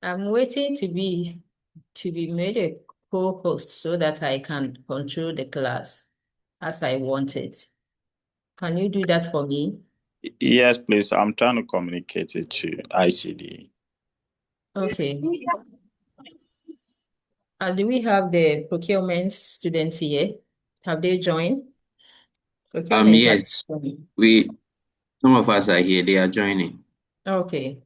I'm waiting to be made a co-host so that I can control the class as I want it. Can you do that for me? Yes, please. I'm trying to communicate it to ICD. Okay. Do we have the procurement students here? Have they joined? Procurement have Yes, joined. some of us are here. They are joining. Okay.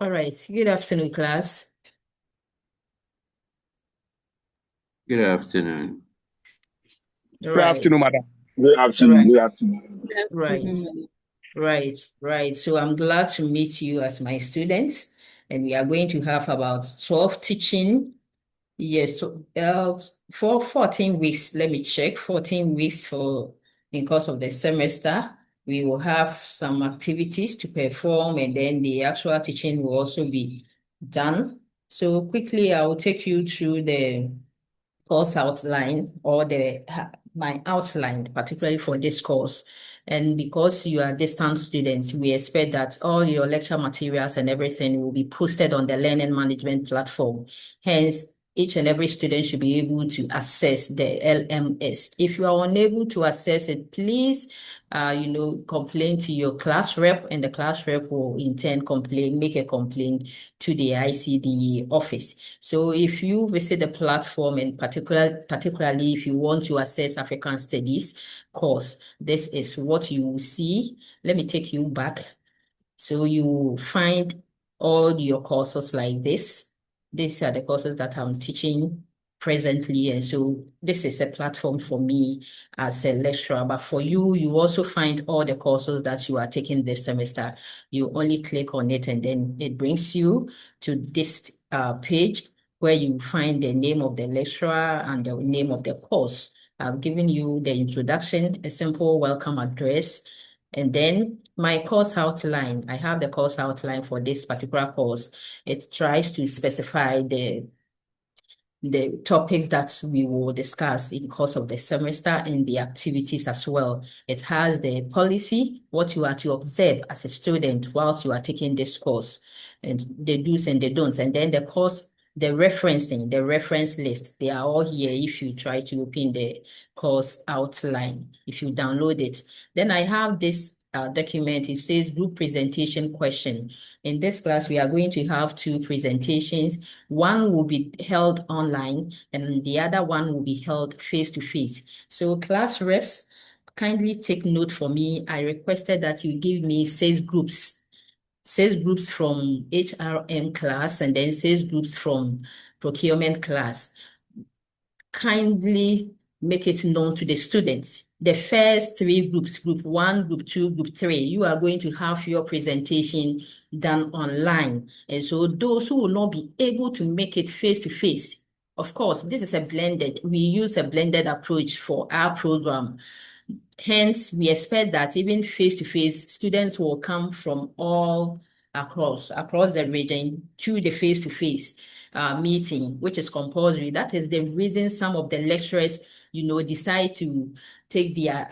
All right. Good afternoon, class. Good afternoon. All Good right. afternoon, madam. Good All afternoon. right. Good afternoon. Right. Right. So I'm glad to meet you as my students, and we are going to have about 12 teaching. Yes, so for 14 weeks, let me check, 14 weeks for in course of the semester. We will have some activities to perform, and then the actual teaching will also be done. So quickly, I will take you through the course outline or my outline, particularly for this course. And because you are distant students, we expect that all your lecture materials and everything will be posted on the learning management platform. Hence, each and every student should be able to access the LMS. If you are unable to access it, please, complain to your class rep, and the class rep will in turn make a complaint to the ICD office. So if you visit the platform, and particularly if you want to access African Studies course, this is what you will see. Let me take you back. So you will find all your courses like this. These are the courses that I'm teaching presently. And so this is a platform for me as a lecturer. But for you, you also find all the courses that you are taking this semester. You only click on it, and then it brings you to this page where you find the name of the lecturer and the name of the course. I've given you the introduction, a simple welcome address, and then my course outline. I have the course outline for this particular course. It tries to specify the topics that we will discuss in course of the semester and the activities as well. It has the policy, what you are to observe as a student whilst you are taking this course, and the do's and the don'ts. And then the course, the referencing, the reference list, they are all here if you try to open the course outline, if you download it. Then I have this document. It says group presentation question. In this class, we are going to have two presentations. One will be held online, and the other one will be held face-to-face. So class reps, kindly take note for me. I requested that you give me sales groups from HRM class, and then sales groups from procurement class. Kindly make it known to the students. The first three groups, group 1, group 2, group 3, you are going to have your presentation done online. And so those who will not be able to make it face-to-face, of course, this is we use a blended approach for our program. Hence, we expect that even face-to-face, students will come from all across the region to the face-to-face meeting, which is compulsory. That is the reason some of the lecturers, decide to take their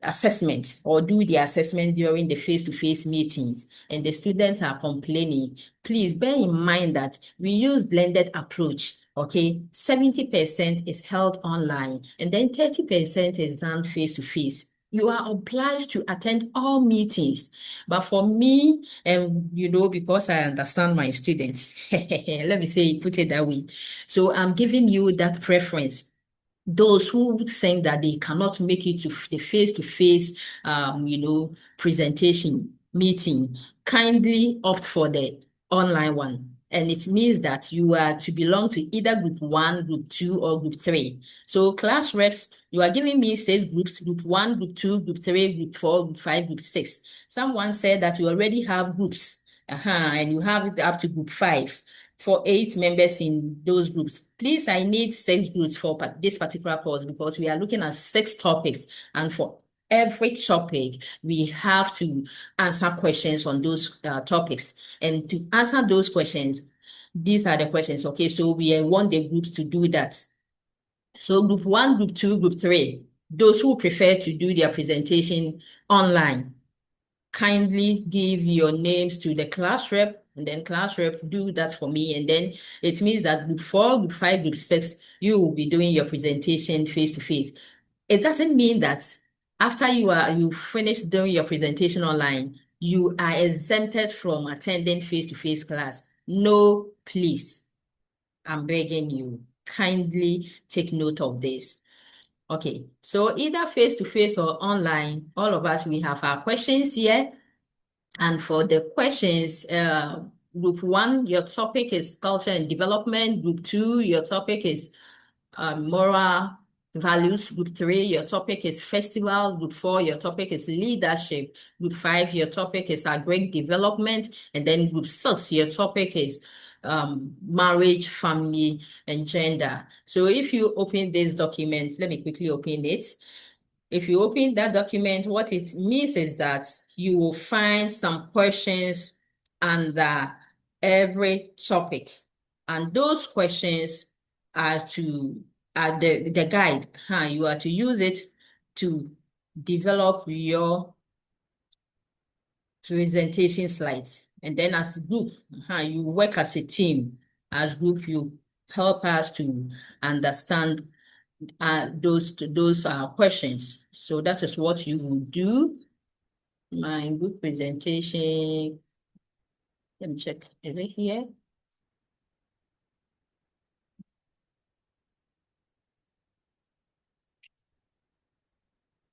assessment or do the assessment during the face-to-face meetings, and the students are complaining. Please bear in mind that we use blended approach. Okay, 70% is held online, and then 30% is done face-to-face. You are obliged to attend all meetings. But for me, because I understand my students, let me say, put it that way. So I'm giving you that preference. Those who think that they cannot make it to the face-to-face, presentation meeting, kindly opt for the online one. And it means that you are to belong to either group 1, group 2, or group 3. So class reps, you are giving me sales groups, group 1, group 2, group 3, group 4, group 5, group 6. Someone said that you already have groups, and you have it up to group 5. for 8 members in those groups. Please, I need 6 groups for this particular course because we are looking at 6 topics, and for every topic, we have to answer questions on those topics. And to answer those questions, these are the questions. Okay, so we want the groups to do that. So group 1, group 2, group 3, those who prefer to do their presentation online, kindly give your names to the class rep, and then class rep do that for me. And then it means that group 4, group 5, group 6, you will be doing your presentation face to face. It doesn't mean that after you finish doing your presentation online, you are exempted from attending face to face class. No, please. I'm begging you, kindly take note of this. Okay, so either face to face or online, all of us, we have our questions here. And for the questions, group 1, your topic is culture and development. Group 2, your topic is moral values. Group 3, your topic is festival. Group 4, your topic is leadership. Group 5, your topic is agri development. And then group 6, your topic is marriage, family, and gender. So if you open this document, let me quickly open it. If you open that document, what it means is that you will find some questions under every topic. And those questions are the guide. You are to use it to develop your presentation slides. And then as a group, you work as a team. As group, you help us to understand those questions. So that is what you will do. My group presentation, let me check, is it here?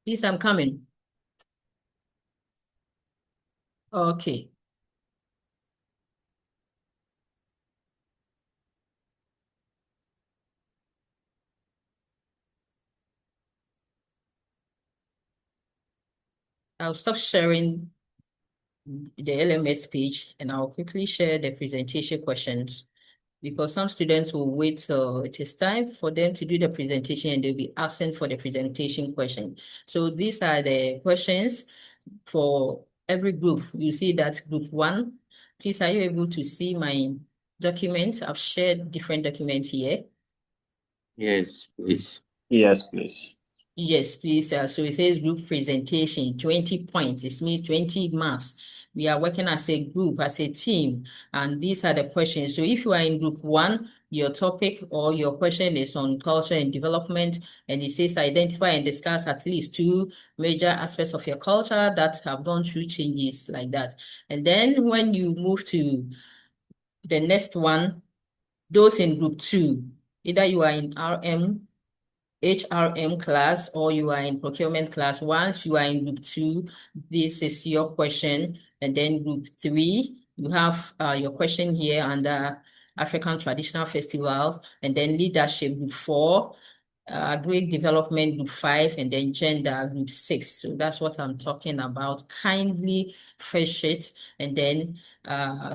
Please, I'm coming. Okay. I'll stop sharing the LMS page and I'll quickly share the presentation questions, because some students will wait till it is time for them to do the presentation and they'll be asking for the presentation question. So these are the questions for every group. You see that group 1. Please, are you able to see my document? I've shared different documents here. Yes, please. Yes, please. Yes, please. So it says group presentation, 20 points. It means 20 marks. We are working as a group, as a team, and these are the questions. So if you are in group 1, your topic or your question is on culture and development, and it says identify and discuss at least 2 major aspects of your culture that have gone through changes like that. And then when you move to the next one, those in group 2, either you are in HRM class or you are in procurement class. Once you are in group 2, this is your question. And then group 3, you have your question here under African traditional festivals, and then leadership group 4, agri development group 5, and then gender group 6. So that's what I'm talking about. Kindly fresh it and then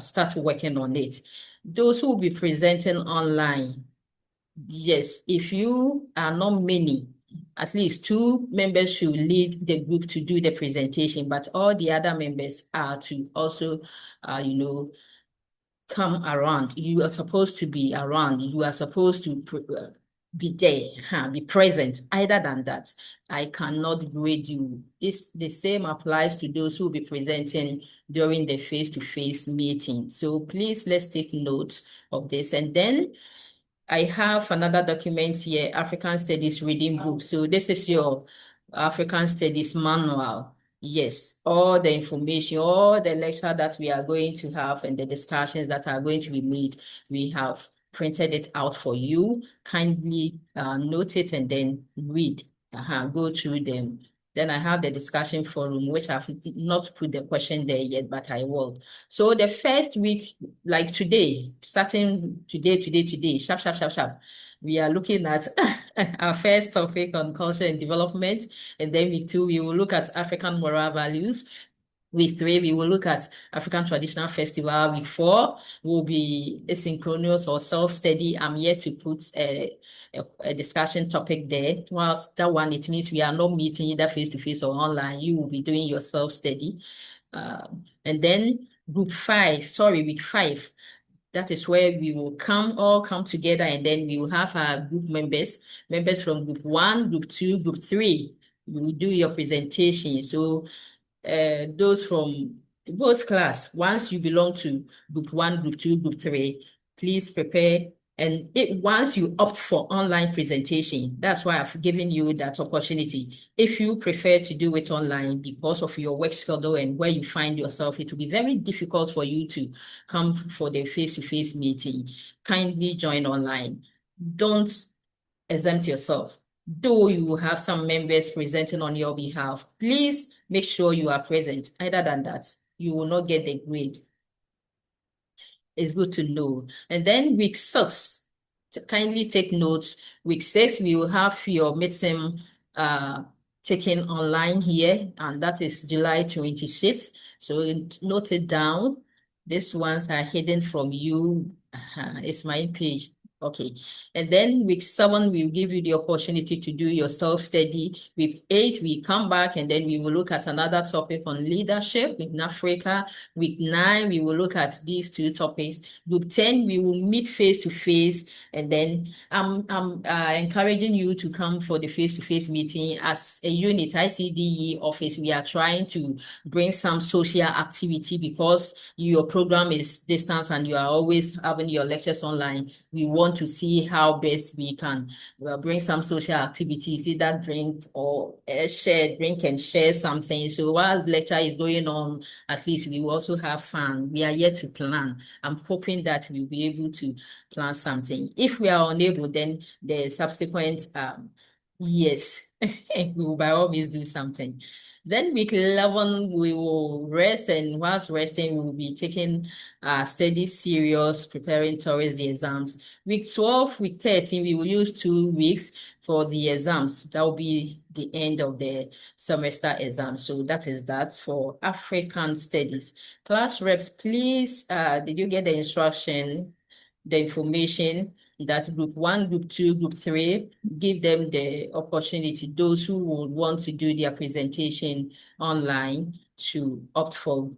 start working on it. Those who will be presenting online, yes, if you are not many, at least 2 members should lead the group to do the presentation, but all the other members are to also, come around. You are supposed to be around. You are supposed to be there, be present. Other than that, I cannot grade you. The same applies to those who will be presenting during the face-to-face meeting. So please, let's take note of this. And then I have another document here, African Studies Reading Book. So this is your African Studies Manual. Yes, all the information, all the lecture that we are going to have and the discussions that are going to be made, we have printed it out for you. Kindly note it and then read, go through them. Then I have the discussion forum, which I've not put the question there yet, but I will. So the first week, like today, starting today, sharp, we are looking at our first topic on culture and development. And then week 2, we will look at African moral values. Week 3, we will look at African Traditional Festival. Week 4 will be asynchronous or self-study. I'm yet to put a discussion topic there. Whilst that one, it means we are not meeting either face-to-face or online. You will be doing your self-study. And then week 5, that is where we will all come together, and then we will have our group members from group 1, group 2, group 3. You will do your presentation. So those from both class, once you belong to group 1, group 2, group 3, please prepare. And once you opt for online presentation, that's why I've given you that opportunity. If you prefer to do it online because of your work schedule and where you find yourself, it will be very difficult for you to come for the face-to-face meeting. Kindly join online. Don't exempt yourself. Though you will have some members presenting on your behalf, please make sure you are present. Other than that, you will not get the grade. It's good to know. And then week 6, kindly take notes. Week 6, we will have your midterm taken online here, and that is July 26th. So note it down. These ones are hidden from you. It's my page. Okay. And then week 7, we'll give you the opportunity to do your self-study. Week 8, we come back and then we will look at another topic on leadership in Africa. Week 9, we will look at these 2 topics. Group 10, we will meet face-to-face. And then I'm encouraging you to come for the face-to-face meeting. As a unit, ICDE office, we are trying to bring some social activity because your program is distance and you are always having your lectures online. We want to see how best we can bring some social activities, either drink or drink and share something. So while the lecture is going on, at least we will also have fun. We are yet to plan. I'm hoping that we'll be able to plan something. If we are unable, then the subsequent years, we will by all means do something. Then week 11, we will rest, and whilst resting, we will be taking study serious, preparing towards the exams. Week 12, week 13, we will use 2 weeks for the exams. That will be the end of the semester exam. So that is that for African studies. Class reps, please, did you get the instruction, the information that group 1, group 2, group 3, give them the opportunity, those who would want to do their presentation online to opt for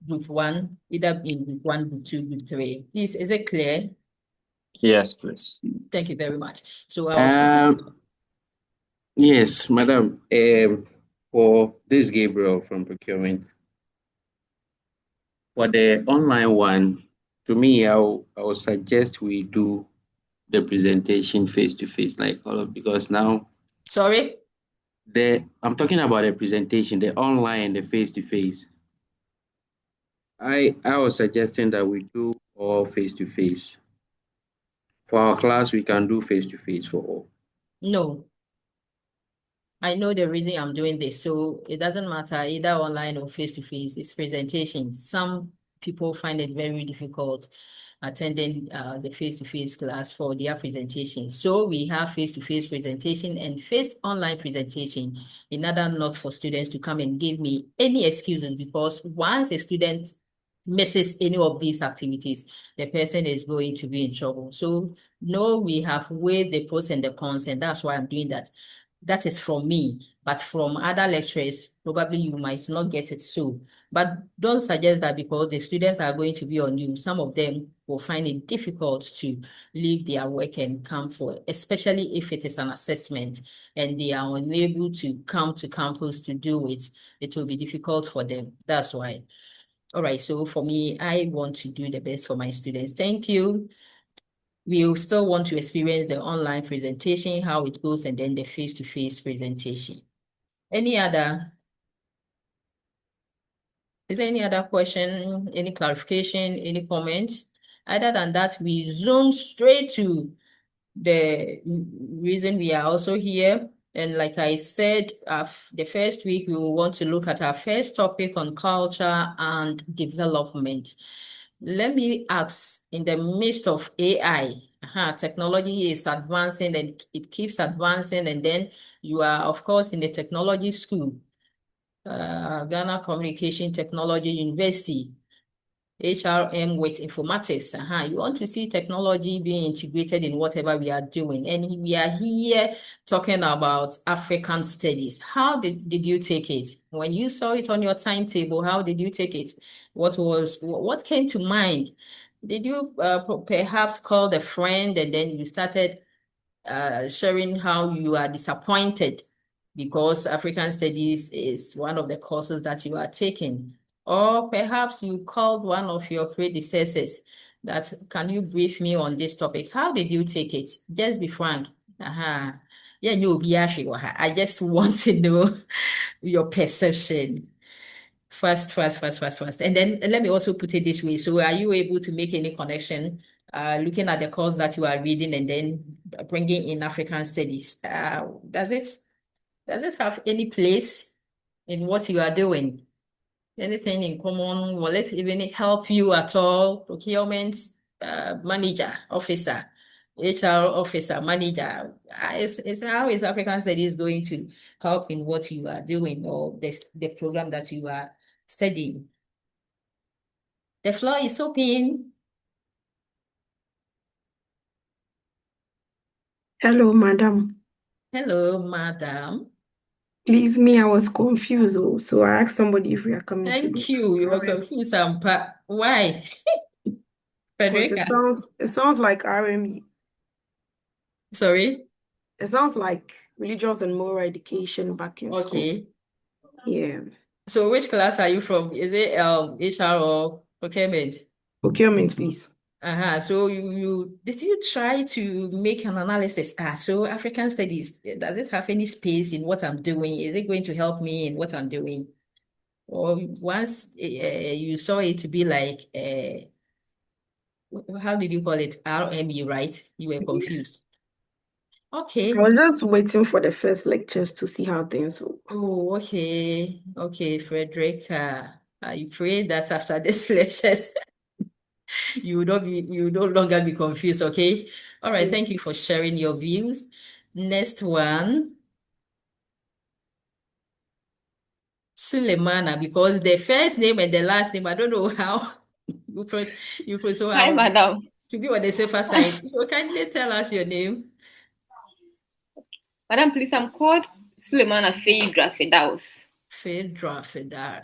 group 1, either in group 1, group 2, group 3. Please, is it clear? Yes, please. Thank you very much. So I'll Yes, madam. For this Gabriel from procurement, for the online one, to me, I would suggest we do the presentation face to face, like all of, because now sorry? I'm talking about the presentation, the online, the face to face. I was suggesting that we do all face to face. For our class, we can do face to face for all. No. I know the reason I'm doing this, so it doesn't matter either online or face-to-face, it's presentation. Some people find it very difficult attending the face-to-face class for their presentation. So we have face-to-face presentation and face online presentation in order not for students to come and give me any excuses, because once a student misses any of these activities, the person is going to be in trouble. So no, we have weighed the pros and the cons, and that's why I'm doing that. That is from me, but from other lecturers, probably you might not get it so. But don't suggest that because the students are going to be on you. Some of them will find it difficult to leave their work and come for, especially if it is an assessment and they are unable to come to campus to do it. It will be difficult for them. That's why. All right, so for me, I want to do the best for my students. Thank you. We will still want to experience the online presentation, how it goes, and then the face-to-face presentation. Is there any other question, any clarification, any comments? Other than that, we zoom straight to the reason we are also here. And like I said, the first week, we will want to look at our first topic on culture and development. Let me ask, in the midst of AI, technology is advancing and it keeps advancing, and then you are, of course, in the technology school. Ghana Communication Technology University, HRM with informatics. You want to see technology being integrated in whatever we are doing. And we are here talking about African studies. How did you take it? When you saw it on your timetable, how did you take it? What came to mind? Did you perhaps call a friend and then you started sharing how you are disappointed because African Studies is one of the courses that you are taking? Or perhaps you called one of your predecessors that, can you brief me on this topic? How did you take it? Just be frank. Yeah, I just want to know your perception. Fast. And then let me also put it this way. So are you able to make any connection, looking at the course that you are reading and then bringing in African studies? Does it have any place in what you are doing? Anything in common? Will it even help you at all? Procurement manager, officer, HR officer, manager. How is African Studies going to help in what you are doing or the program that you are studying? The floor is open. Hello, madam. Hello, madam. Please, me, I was confused. So I asked somebody if we are coming to Thank do you. You were RM confused, Ampa. Why? because Frederica. it sounds like RME. Sorry. It sounds like religious and moral education back in school. Okay. Yeah. So which class are you from? Is it HR or procurement? Procurement, please. So you did you try to make an analysis? So African studies, does it have any space in what I'm doing? Is it going to help me in what I'm doing? Or once you saw it to be like how did you call it? RME, right? You were Yes. confused. I Okay. was just waiting for the first lectures to see how things will. Oh, okay. Okay, Frederick. I pray that after this lectures, you no longer be confused, okay? All right, thank you for sharing your views. Next one, Sulemana, because the first name and the last name, I don't know how so Hi, I'll madam. to be on the safer side. You kindly tell us your name. Madam, please, I'm called Suleiman Afeidra Fedaus. Fedra.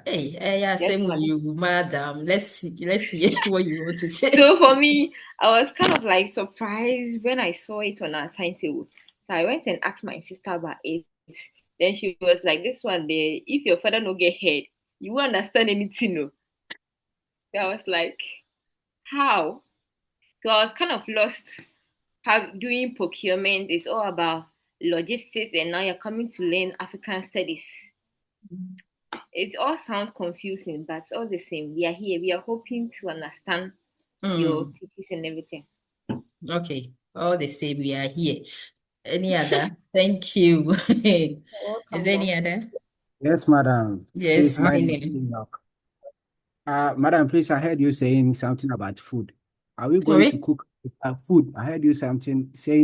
Hey, yeah, Yes, same with madam. you, madam. Let's hear what you want to say. So for me, I was kind of like surprised when I saw it on our timetable. So I went and asked my sister about it. Then she was like, "This one, there, if your father no get head, you won't understand anything, no." So I was like, "How?" So I was kind of lost. How doing procurement is all about logistics, and now you're coming to learn African studies. It all sounds confusing, but all the same, we are here. We are hoping to understand your teachings and everything. Okay, all the same, we are here. Any other? Thank you. You're Is welcome, there ma'am. any other? Yes, madam. Please, Yes, my my name is name. Enoch. Madam, please, I heard you saying something about food. Are we going to Sorry? cook food? I heard you saying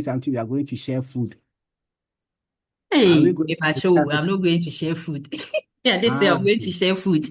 something. We are going to share food. Are we Hey, going Paper to Show, share I'm not going to share food. I did say Ah, I'm going to okay. share food.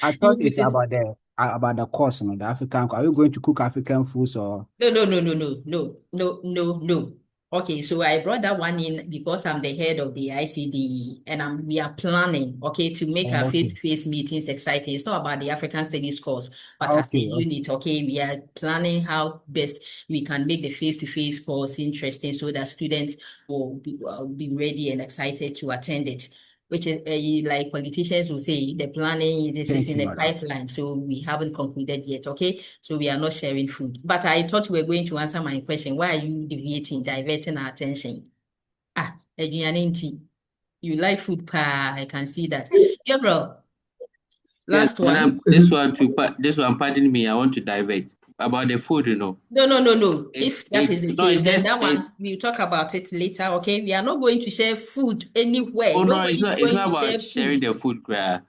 I You thought put it's it. about the course, the African. Are we going to cook African foods or? No. Okay, so I brought that one in because I'm the head of the ICDE and we are planning, okay, to make our Oh, okay. face-to-face meetings exciting. It's not about the African Studies course, but as a Okay. unit, okay, we are planning how best we can make the face-to-face course interesting so that students will be ready and excited to attend it. Which is like politicians will say, the planning, this is Thank in you, the madam. pipeline, so we haven't concluded yet, okay? So we are not sharing food. But I thought you were going to answer my question. Why are you diverting our attention? Aduane nti. You like food, pa. I can see that. Gabriel, Yes, last one. madam, this one, pardon me, I want to divert about the food, No. It If that it is the no, case, it's then just that one, it's we'll talk about it later, okay? We are not going to share food anywhere. oh no, Nobody is it's going not to about share sharing food. the food, bruh.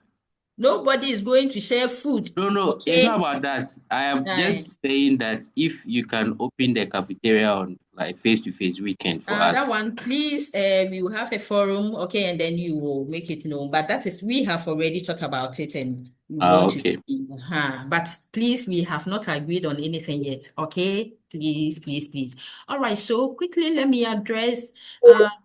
Nobody is going to share food. No, it's not Okay. about that. I am Uh, just saying that if you can open the cafeteria on like face-to-face weekend for that us. one, please, we will have a forum, okay, and then you will make it known. But that is, we have already thought about it and we want to, Okay. but please, we have not agreed on anything yet, okay? Please, please, please. All right, so quickly, let me address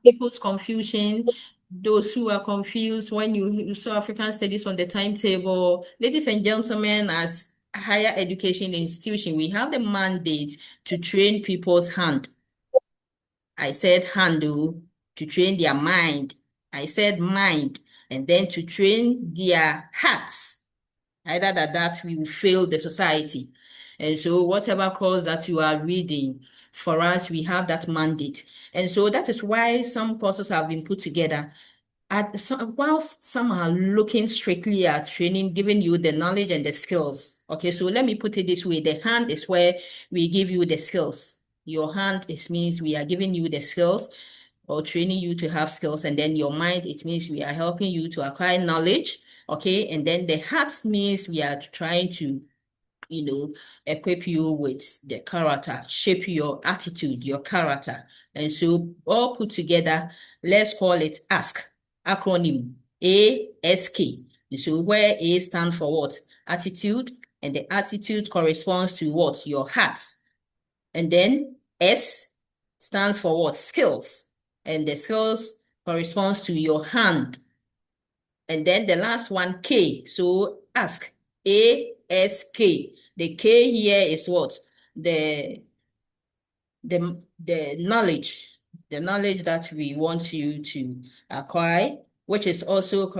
people's confusion. Those who are confused when you saw African studies on the timetable. Ladies and gentlemen, as higher education institution, we have the mandate to train people's hand. I said handle to train their mind. I said mind, and then to train their hearts. Either that we will fail the society. And so whatever course that you are reading, for us, we have that mandate. And so that is why some courses have been put together. Whilst some are looking strictly at training, giving you the knowledge and the skills. Okay, so let me put it this way. The hand is where we give you the skills. Your hand means we are giving you the skills or training you to have skills. And then your mind, it means we are helping you to acquire knowledge. Okay, and then the heart means we are trying to equip you with the character, shape your attitude, your character. And so all put together, let's call it ASK, acronym ASK. And so where A stands for what? Attitude, and the attitude corresponds to what? Your heart. And then S stands for what? Skills. And the skills corresponds to your hand. And then the last one, K. So ask, A-S-K. The K here is what? The knowledge, the knowledge that we want you to acquire, which also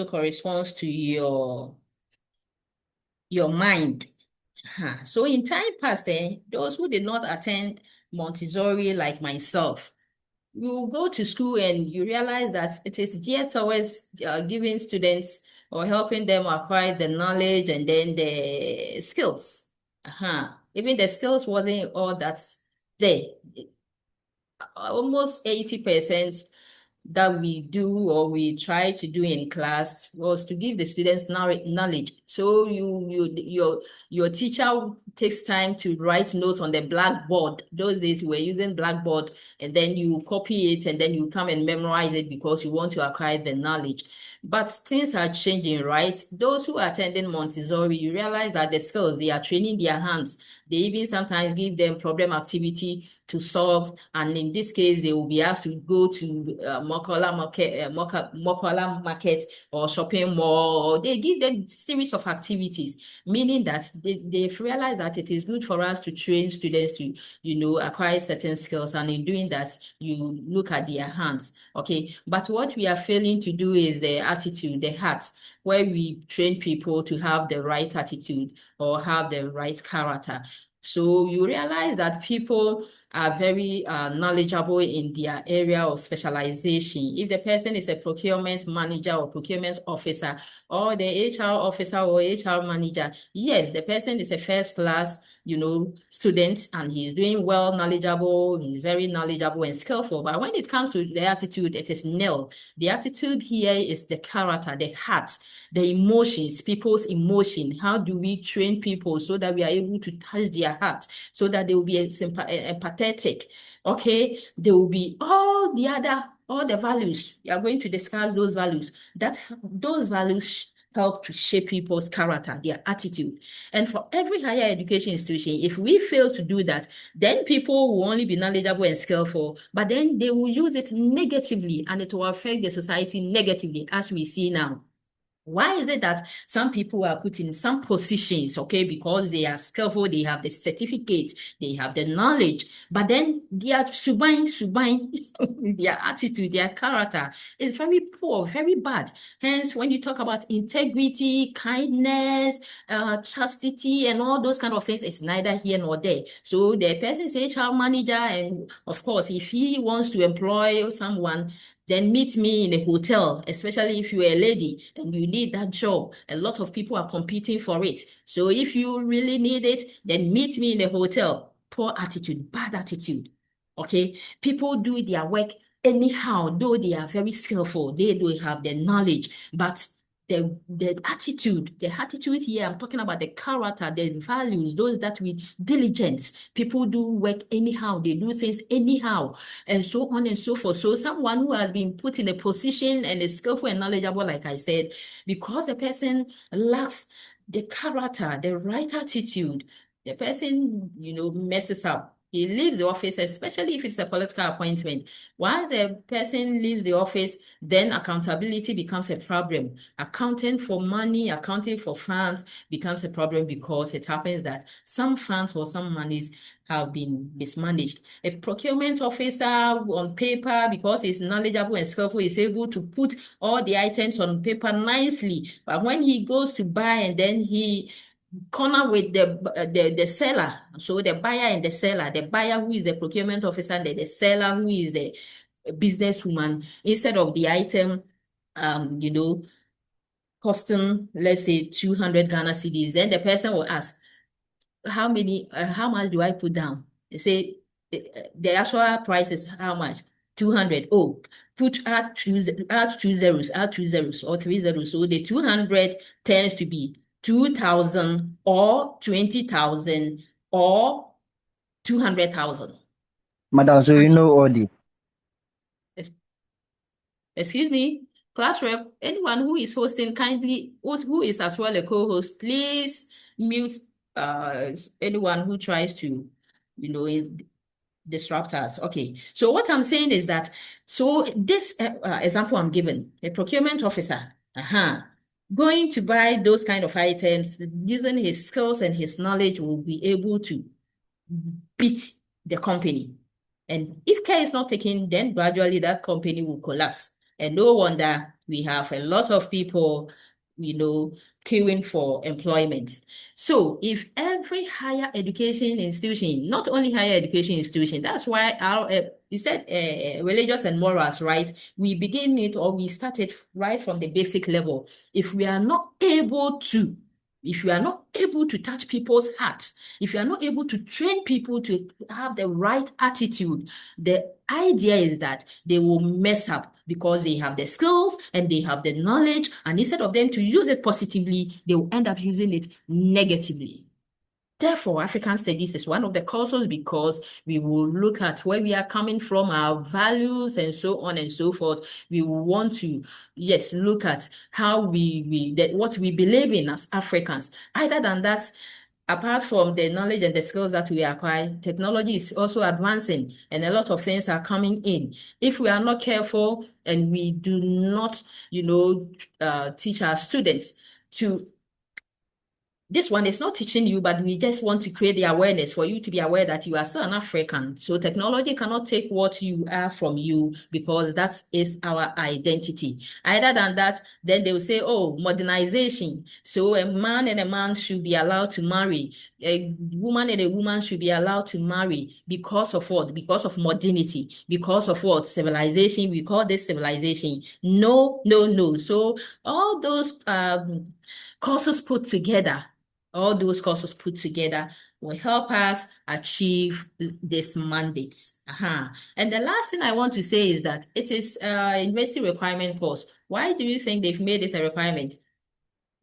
corresponds to your mind. So in time past, those who did not attend Montessori like myself, you go to school and you realize that it is geared towards giving students or helping them acquire the knowledge and then the skills. Even the skills wasn't all that there. Almost 80% that we do or we try to do in class was to give the students knowledge. So your teacher takes time to write notes on the blackboard. Those days we were using blackboard, and then you copy it and then you come and memorize it because you want to acquire the knowledge. But things are changing, right? Those who are attending Montessori, you realize that the skills, they are training their hands. They even sometimes give them problem activity to solve. And in this case, they will be asked to go to Mokola market or shopping mall, or they give them series of activities, meaning that they've realized that it is good for us to train students to, acquire certain skills. And in doing that, you look at their hands. Okay. But what we are failing to do is the attitude, the heart, where we train people to have the right attitude or have the right character. So you realize that people are very knowledgeable in their area of specialization. If the person is a procurement manager or procurement officer, or the HR officer or HR manager, yes, the person is a first class, student, and he's doing well, knowledgeable, he's very knowledgeable and skillful. But when it comes to the attitude, it is nil. The attitude here is the character, the heart, the emotions, people's emotion. How do we train people so that we are able to touch their heart, so that they will be empathetic? Okay, there will be all the values. We are going to discuss those values. Those values help to shape people's character, their attitude. And for every higher education institution, if we fail to do that, then people will only be knowledgeable and skillful, but then they will use it negatively and it will affect the society negatively, as we see now. Why is it that some people are put in some positions, okay, because they are skillful, they have the certificate, they have the knowledge, but then their subine, their attitude, their character is very poor, very bad. Hence, when you talk about integrity, kindness, chastity, and all those kind of things, it's neither here nor there. So the person is HR manager, and of course, if he wants to employ someone, then meet me in a hotel, especially if you're a lady and you need that job. A lot of people are competing for it. So if you really need it, then meet me in a hotel. Poor attitude, bad attitude. Okay, people do their work anyhow, though they are very skillful, they do have the knowledge, but the attitude here, I'm talking about the character, the values, those that with diligence. People do work anyhow, they do things anyhow, and so on and so forth. So someone who has been put in a position and is skillful and knowledgeable, like I said, because the person lacks the character, the right attitude, the person, messes up. He leaves the office, especially if it's a political appointment. Once the person leaves the office, then accountability becomes a problem. Accounting for money, accounting for funds becomes a problem because it happens that some funds or some monies have been mismanaged. A procurement officer on paper, because he's knowledgeable and skillful, is able to put all the items on paper nicely. But when he goes to buy and then he corner with the seller, so the buyer and the seller, the buyer who is the procurement officer and the seller who is the businesswoman, instead of the item, costing, let's say 200 Ghana cedis, then the person will ask, how much do I put down? They say the actual price is how much? 200. Oh, add two zeros, or 3 zeros. So the 200 tends to be 2,000 or 20,000 or 200,000. Madam, so you know all the. Excuse me, class rep, anyone who is hosting kindly, who is as well a co-host, please mute anyone who tries to, disrupt us. Okay, so what I'm saying is that, so this example I'm giving, a procurement officer, going to buy those kind of items, using his skills and his knowledge, will be able to beat the company. And if care is not taken, then gradually that company will collapse. And no wonder we have a lot of people, queuing for employment. So if every higher education institution, not only higher education institution, that's why our, you said religious and morals, right? We begin it, or we start it right from the basic level. If we are not able to touch people's hearts, if you are not able to train people to have the right attitude, the idea is that they will mess up because they have the skills and they have the knowledge, and instead of them to use it positively, they will end up using it negatively. Therefore, African studies is one of the courses because we will look at where we are coming from, our values, and so on and so forth. We will want to, yes, look at how what we believe in as Africans. Other than that, apart from the knowledge and the skills that we acquire, technology is also advancing and a lot of things are coming in. If we are not careful and we do not, teach our students to, this one is not teaching you, but we just want to create the awareness for you to be aware that you are still an African. So technology cannot take what you are from you because that is our identity. Other than that, then they will say, oh, modernization. So a man and a man should be allowed to marry. A woman and a woman should be allowed to marry because of what? Because of modernity. Because of what? Civilization. We call this civilization. No, no, no. So all those courses put together, all those courses put together will help us achieve this mandate. And the last thing I want to say is that it is a university requirement course. Why do you think they've made it a requirement?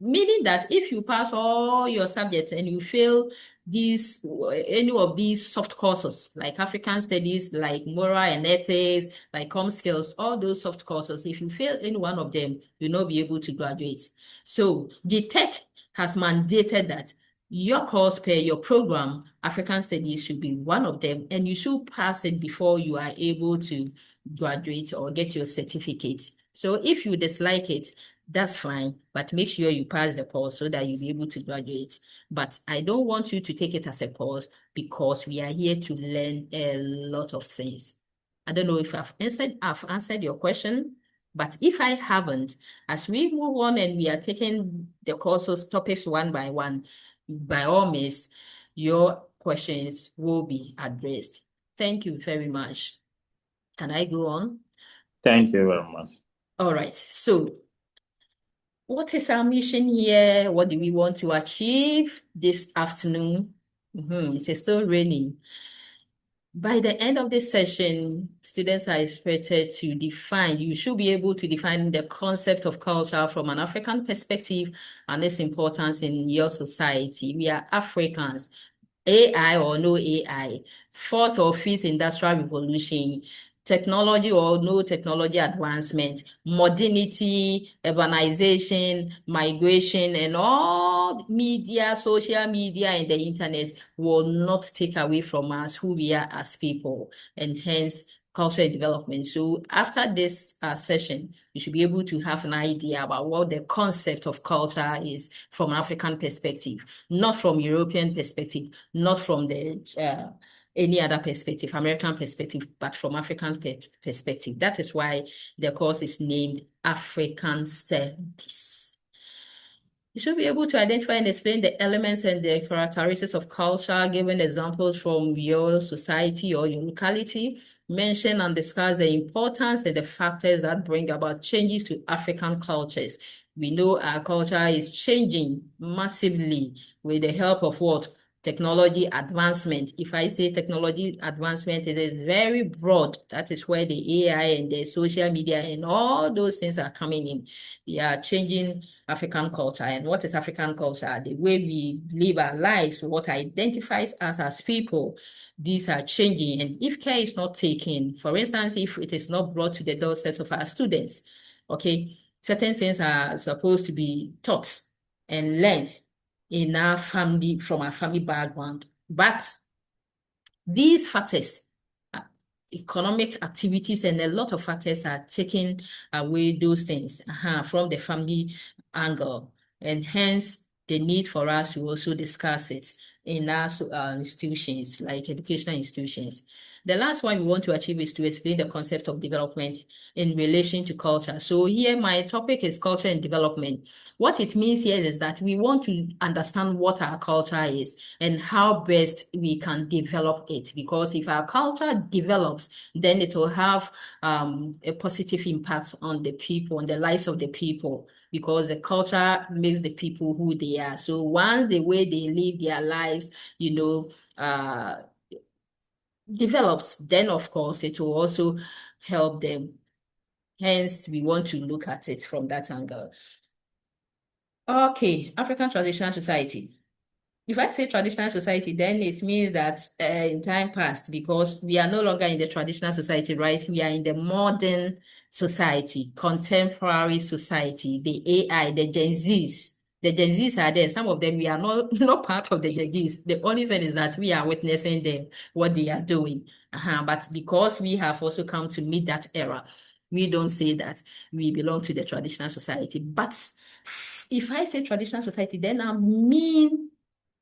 Meaning that if you pass all your subjects and you fail any of these soft courses, like African studies, like moral and ethics, like com skills, all those soft courses, if you fail any one of them, you'll not be able to graduate. So the tech has mandated that your course per your program, African studies should be one of them, and you should pass it before you are able to graduate or get your certificate. So if you dislike it, that's fine, but make sure you pass the course so that you'll be able to graduate. But I don't want you to take it as a course because we are here to learn a lot of things. I don't know if I've answered your question, but if I haven't, as we move on and we are taking the courses, topics one by one, by all means, your questions will be addressed. Thank you very much. Can I go on? Thank you very much. All right. So what is our mission here? What do we want to achieve this afternoon? It is still raining. By the end of this session, students are expected to define, you should be able to define the concept of culture from an African perspective and its importance in your society. We are Africans. AI or no AI, fourth or fifth industrial revolution, technology or no technology advancement, modernity, urbanization, migration, and all media, social media, and the internet will not take away from us who we are as people, and hence cultural development. So after this session, you should be able to have an idea about what the concept of culture is from an African perspective, not from European perspective, not from the any other perspective, American perspective, but from African perspective. That is why the course is named African Studies. You should be able to identify and explain the elements and the characteristics of culture, giving examples from your society or your locality. Mention and discuss the importance and the factors that bring about changes to African cultures. We know our culture is changing massively with the help of what? Technology advancement. If I say technology advancement, it is very broad. That is where the AI and the social media and all those things are coming in. They are changing African culture. And what is African culture? The way we live our lives, what identifies us as people, these are changing. And if care is not taken, for instance, if it is not brought to the doorsteps of our students, okay, certain things are supposed to be taught and learned in our family, from our family background. But these factors, economic activities and a lot of factors are taking away those things from the family angle, and hence the need for us to also discuss it in our institutions, like educational institutions. The last one we want to achieve is to explain the concept of development in relation to culture. So here my topic is culture and development. What it means here is that we want to understand what our culture is and how best we can develop it. Because if our culture develops, then it will have a positive impact on the people, on the lives of the people, because the culture makes the people who they are. So once the way they live their lives, develops, then of course it will also help them. Hence, we want to look at it from that angle. Okay, African Traditional Society. If I say traditional society, then it means that in time past, because we are no longer in the traditional society, right? We are in the modern society, contemporary society, the AI, the Gen Zs. The Gen Zs are there. Some of them, we are not part of the Gen Zs. The only thing is that we are witnessing them, what they are doing. But because we have also come to meet that era, we don't say that we belong to the traditional society. But if I say traditional society, then I mean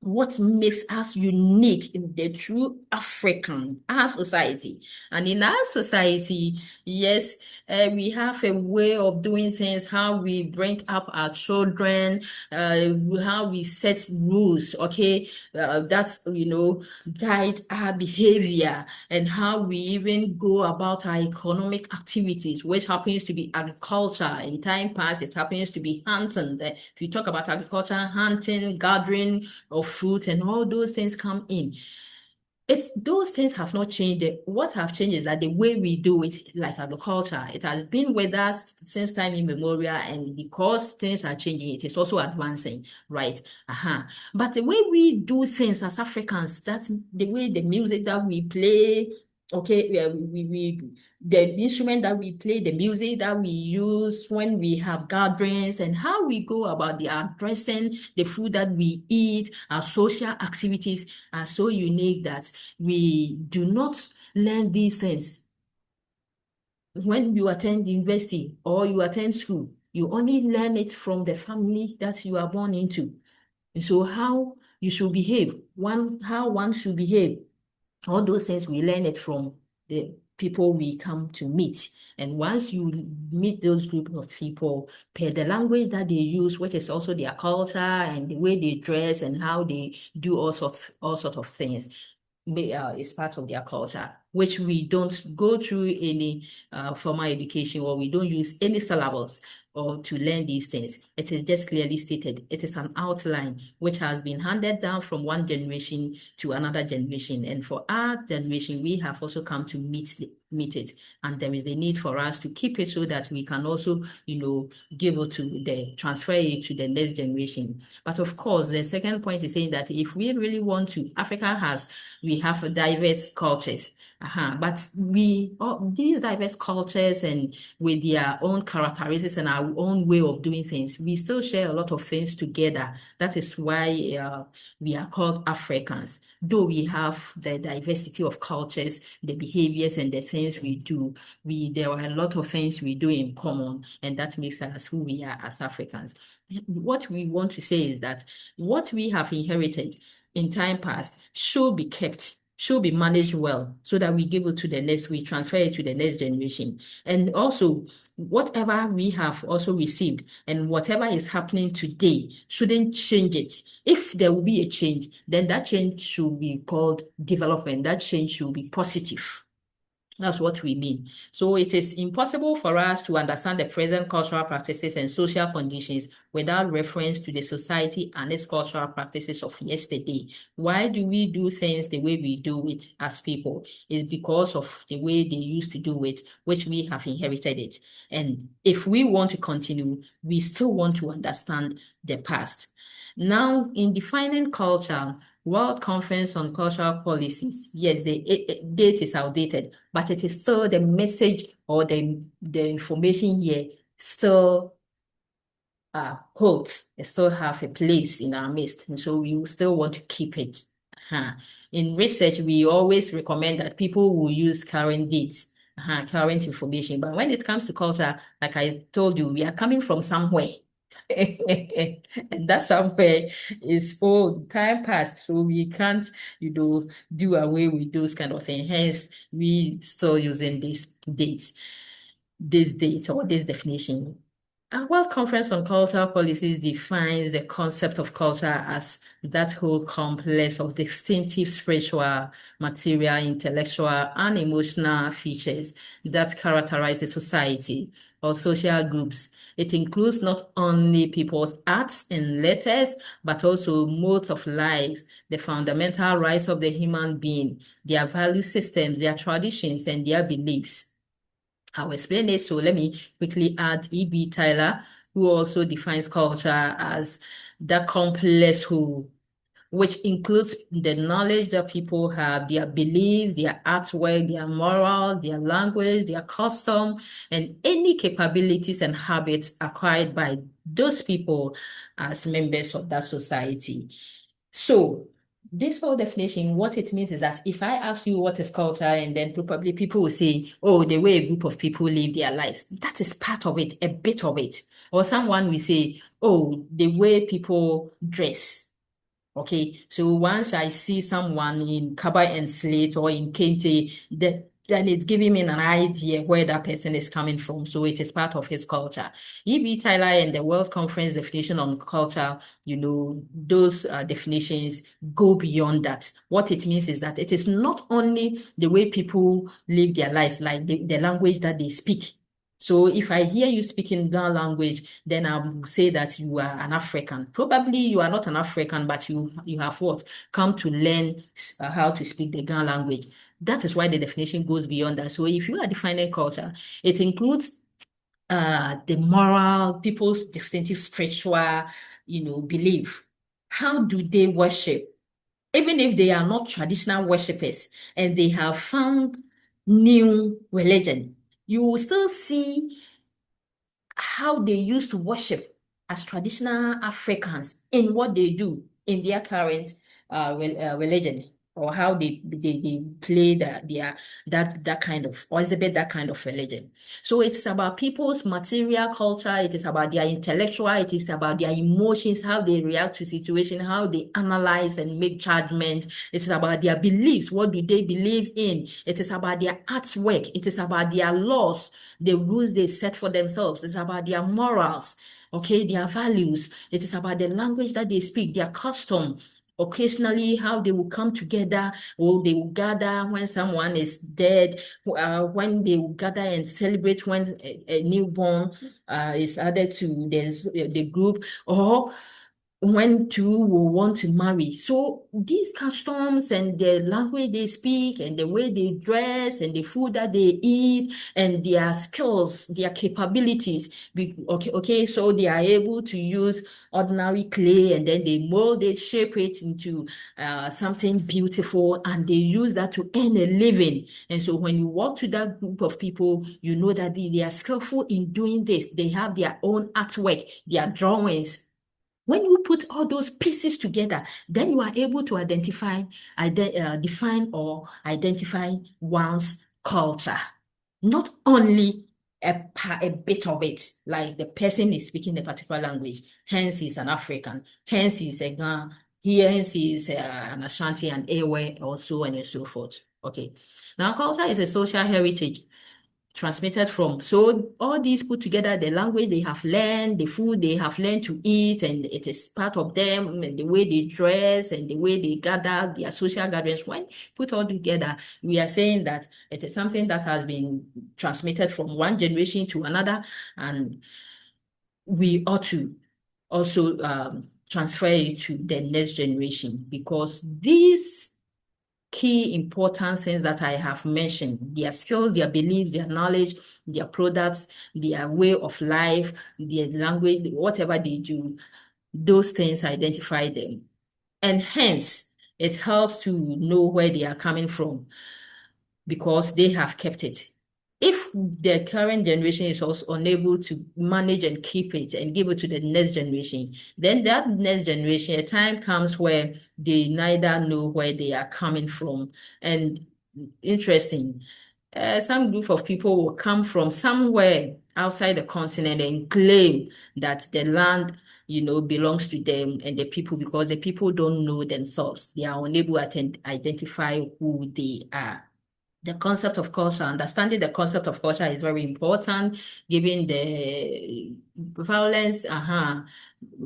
what makes us unique in the true African, our society. And in our society, yes, we have a way of doing things, how we bring up our children, how we set rules, okay, that's, guide our behavior, and how we even go about our economic activities, which happens to be agriculture. In time past, it happens to be hunting. If you talk about agriculture, hunting, gathering of fruit, and all those things come in. Those things have not changed. What have changed is that the way we do it, like agriculture, it has been with us since time immemorial, and because things are changing, it is also advancing, right? But the way we do things as Africans, that's the way the music that we play, okay, the instrument that we play, the music that we use when we have gatherings, and how we go about the addressing the food that we eat, our social activities are so unique that we do not learn these things when you attend university or you attend school. You only learn it from the family that you are born into. And so how you should behave, how one should behave, all those things we learn it from the people we come to meet. And once you meet those group of people, per the language that they use, which is also their culture and the way they dress and how they do all sorts of things, is part of their culture. which we don't go through any formal education, or we don't use any syllabus or to learn these things. It is just clearly stated. It is an outline which has been handed down from one generation to another generation. And for our generation, we have also come to meet it. And there is a need for us to keep it so that we can also, give it to transfer it to the next generation. But of course, the second point is saying that if we really want to, we have diverse cultures. But these diverse cultures and with their own characteristics and our own way of doing things, we still share a lot of things together. That is why we are called Africans. Though we have the diversity of cultures, the behaviors and the things we do, there are a lot of things we do in common, and that makes us who we are as Africans. What we want to say is that what we have inherited in time past should be kept, should be managed well, so that we give it to the next, we transfer it to the next generation. And also, whatever we have also received and whatever is happening today shouldn't change it. If there will be a change, then that change should be called development. That change should be positive. That's what we mean. So it is impossible for us to understand the present cultural practices and social conditions without reference to the society and its cultural practices of yesterday. Why do we do things the way we do it as people? It's because of the way they used to do it, which we have inherited it. And if we want to continue, we still want to understand the past. Now, in defining culture, World Conference on Cultural Policies, yes, the date is outdated, but it is still the message or the information here still holds. It still have a place in our midst, and so we still want to keep it. In research, we always recommend that people will use current dates, current information. But when it comes to culture, like I told you, we are coming from somewhere. And that somewhere is old, time past, so we can't, do away with those kind of things. Hence, we still using this date or this definition. A World Conference on Cultural Policies defines the concept of culture as that whole complex of distinctive spiritual, material, intellectual, and emotional features that characterize a society or social groups. It includes not only people's arts and letters, but also modes of life, the fundamental rights of the human being, their value systems, their traditions, and their beliefs. I'll explain it. So let me quickly add E.B. Tyler, who also defines culture as the complex whole, which includes the knowledge that people have, their beliefs, their artwork, their morals, their language, their custom, and any capabilities and habits acquired by those people as members of that society. So this whole definition, what it means is that if I ask you what is culture, and then probably people will say, oh, the way a group of people live their lives, that is part of it, a bit of it. Or someone will say, oh, the way people dress. Okay, so once I see someone in Kaba and Slate or in Kente, then it's giving me an idea where that person is coming from. So it is part of his culture. E.B. Tyler and the World Conference definition on culture, those definitions go beyond that. What it means is that it is not only the way people live their lives, like the language that they speak. So if I hear you speaking Ga language, then I will say that you are an African. Probably you are not an African, but you have what? Come to learn how to speak the Ga language. That is why the definition goes beyond that. So if you are defining culture, it includes the moral, people's distinctive spiritual, belief. How do they worship? Even if they are not traditional worshippers and they have found new religion, you will still see how they used to worship as traditional Africans in what they do in their current religion, or how they play that kind of, or exhibit that kind of religion. So it's about people's material culture, it is about their intellectual, it is about their emotions, how they react to situation, how they analyze and make judgment. It is about their beliefs, what do they believe in? It is about their artwork, it is about their laws, the rules they set for themselves. It's about their morals, okay, their values. It is about the language that they speak, their custom, occasionally how they will come together, or they will gather when someone is dead, when they will gather and celebrate when a newborn is added to the group, or when two will want to marry. So these customs and the language they speak and the way they dress and the food that they eat and their skills, their capabilities, okay, so they are able to use ordinary clay and then they mold it, shape it into something beautiful, and they use that to earn a living. And so when you walk to that group of people, you know that they are skillful in doing this. They have their own artwork, their drawings. When you put all those pieces together, then you are able to define or identify one's culture. Not only a bit of it, like the person is speaking a particular language, hence he's an African, hence he's a Ghana, hence he's an Ashanti, and Ewe, or so on and so forth. Okay. Now, culture is a social heritage transmitted from. So all these put together, the language they have learned, the food they have learned to eat, and it is part of them, and the way they dress and the way they gather, their social gatherings. When put all together, we are saying that it is something that has been transmitted from one generation to another, and we ought to also transfer it to the next generation, because these key important things that I have mentioned, their skills, their beliefs, their knowledge, their products, their way of life, their language, whatever they do, those things identify them. And hence, it helps to know where they are coming from, because they have kept it. If the current generation is also unable to manage and keep it and give it to the next generation, then that next generation, a time comes where they neither know where they are coming from. And interesting, some group of people will come from somewhere outside the continent and claim that the land, belongs to them and the people, because the people don't know themselves. They are unable to identify who they are. The concept of culture, understanding the concept of culture is very important, given the violence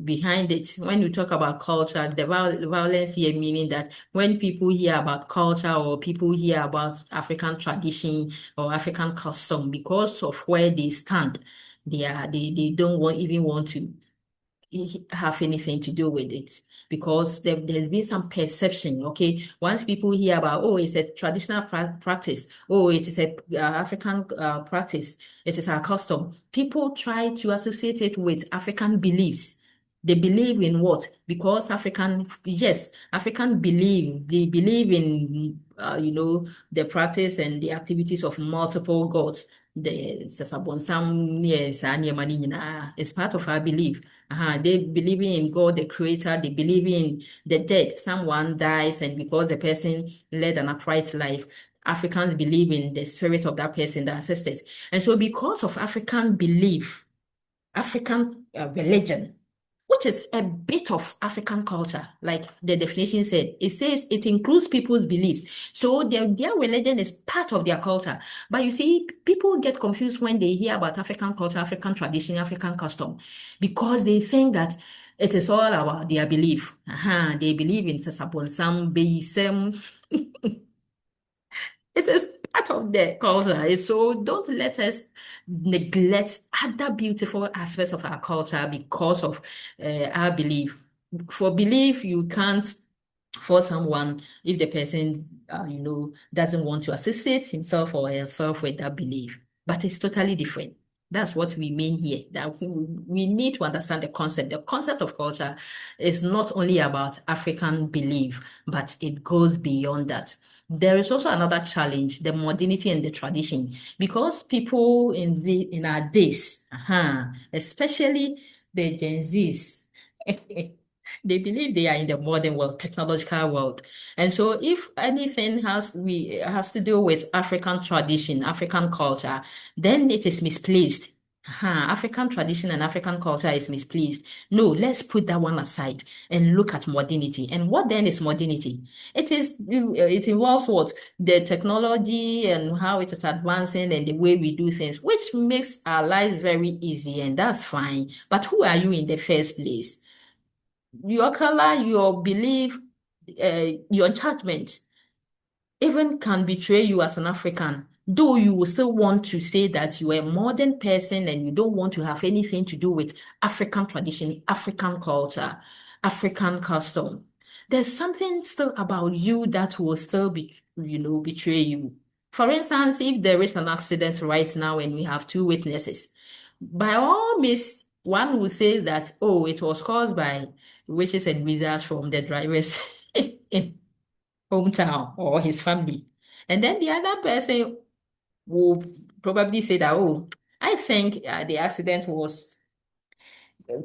behind it. When you talk about culture, the violence here meaning that when people hear about culture or people hear about African tradition or African custom, because of where they stand, they don't even want to have anything to do with it, because there's been some perception. Okay, once people hear about, oh, it's a traditional practice, oh, it is a African practice, it is our custom, people try to associate it with African beliefs. They believe in what? Because African they believe in the practice and the activities of multiple gods. The Sasabonsam, yes, is part of our belief. They believe in God, the creator. They believe in the dead. Someone dies, and because the person led an upright life, Africans believe in the spirit of that person, the ancestors. And so because of African belief, African religion, which is a bit of African culture, like the definition said, it says it includes people's beliefs. So their religion is part of their culture. But you see, people get confused when they hear about African culture, African tradition, African custom, because they think that it is all about their belief. They believe in Sasabonsam, Beisem. It is part of the culture. So don't let us neglect other beautiful aspects of our culture because of our belief. For belief, you can't force someone if the person, doesn't want to associate himself or herself with that belief. But it's totally different. That's what we mean here, that we need to understand the concept. The concept of culture is not only about African belief, but it goes beyond that. There is also another challenge, the modernity and the tradition, because people in our days, especially the Gen Zs, they believe they are in the modern world, technological world. And so if anything has to do with African tradition, African culture, then it is misplaced. African tradition and African culture is misplaced. No, let's put that one aside and look at modernity. And what then is modernity? It involves what? The technology and how it is advancing and the way we do things, which makes our lives very easy, and that's fine. But who are you in the first place? Your color, your belief, your judgment even can betray you as an African, though you will still want to say that you are a modern person and you don't want to have anything to do with African tradition, African culture, African custom. There's something still about you that will still betray you. For instance, if there is an accident right now and we have two witnesses, by all means, one will say that, oh, it was caused by witches and wizards from the driver's hometown or his family. And then the other person will probably say that, oh, I think the accident was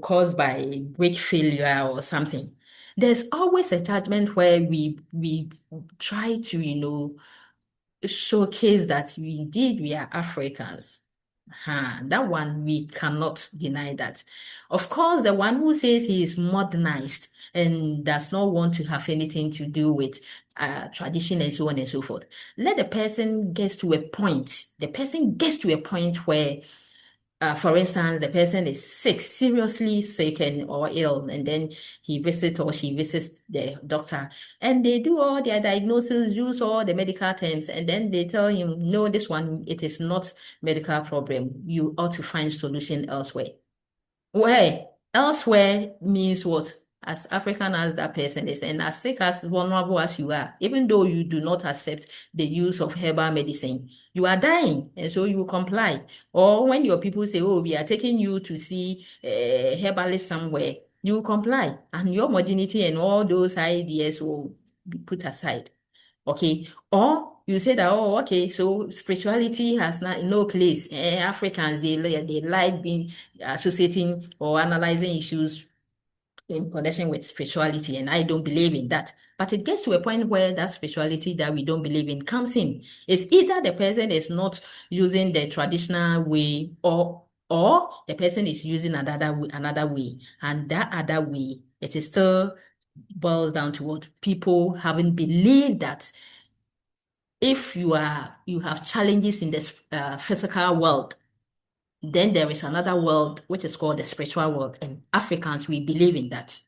caused by brake failure or something. There's always a judgment where we try to, showcase that we are Africans. That one we cannot deny that. Of course, the one who says he is modernized and does not want to have anything to do with tradition and so on and so forth. Let the person get to a point. The person gets to a point where for instance, the person is sick, seriously sick or ill, and then he visits or she visits the doctor, and they do all their diagnosis, use all the medical terms, and then they tell him, no, this one, it is not medical problem. You ought to find solution elsewhere. Where elsewhere means what? As African as that person is, and as sick as vulnerable as you are, even though you do not accept the use of herbal medicine, you are dying, and so you comply. Or when your people say, oh, we are taking you to see a herbalist somewhere, you comply, and your modernity and all those ideas will be put aside. Okay. Or you say that, oh, okay, so spirituality has no place. Africans, they like being associating or analyzing issues in connection with spirituality, and I don't believe in that. But it gets to a point where that spirituality that we don't believe in comes in. It's either the person is not using the traditional way, or the person is using another way, and that other way, it is still boils down to what people haven't believed that if you have challenges in this physical world, then there is another world which is called the spiritual world, and Africans, we believe in that.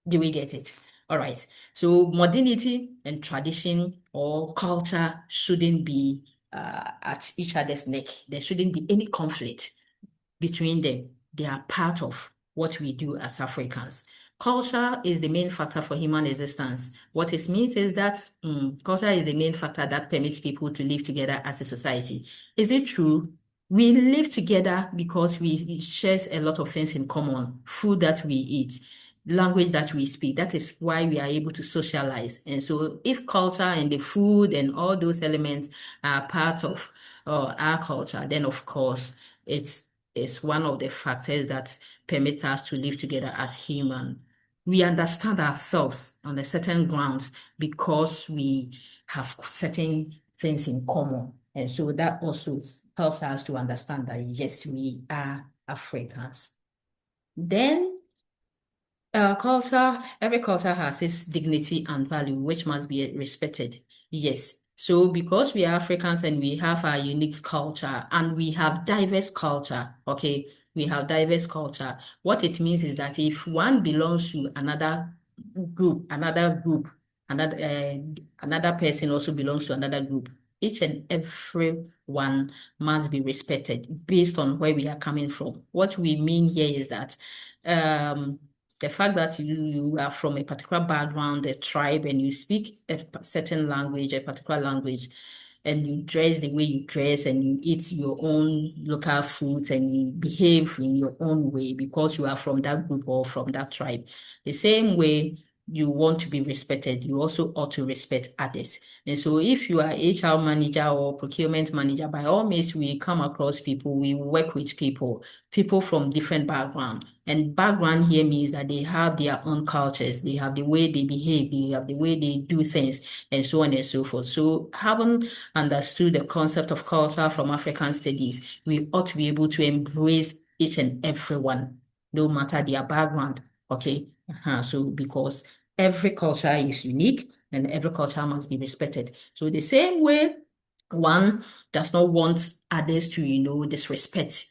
Do we get it? All right. So modernity and tradition or culture shouldn't be at each other's neck. There shouldn't be any conflict between them. They are part of what we do as Africans. Culture is the main factor for human existence. What it means is that culture is the main factor that permits people to live together as a society. Is it true? We live together because we share a lot of things in common, food that we eat, language that we speak. That is why we are able to socialize. And so if culture and the food and all those elements are part of our culture, then of course it's one of the factors that permit us to live together as human. We understand ourselves on a certain grounds because we have certain things in common. And so that also helps us to understand that, yes, we are Africans. Then every culture has its dignity and value, which must be respected. Yes. So because we are Africans and we have our unique culture and we have diverse culture, okay, we have diverse culture. What it means is that if one belongs to another group, another person also belongs to another group, each and every one must be respected based on where we are coming from. What we mean here is that the fact that you are from a particular background, a tribe, and you speak a certain language, a particular language, and you dress the way you dress, and you eat your own local foods, and you behave in your own way because you are from that group or from that tribe. The same way you want to be respected, you also ought to respect others. And so if you are HR manager or procurement manager, by all means, we come across people, we work with people from different backgrounds. And background here means that they have their own cultures, they have the way they behave, they have the way they do things, and so on and so forth. So having understood the concept of culture from African studies, we ought to be able to embrace each and every one, no matter their background. Okay. So because every culture is unique and every culture must be respected. So the same way one does not want others to, disrespect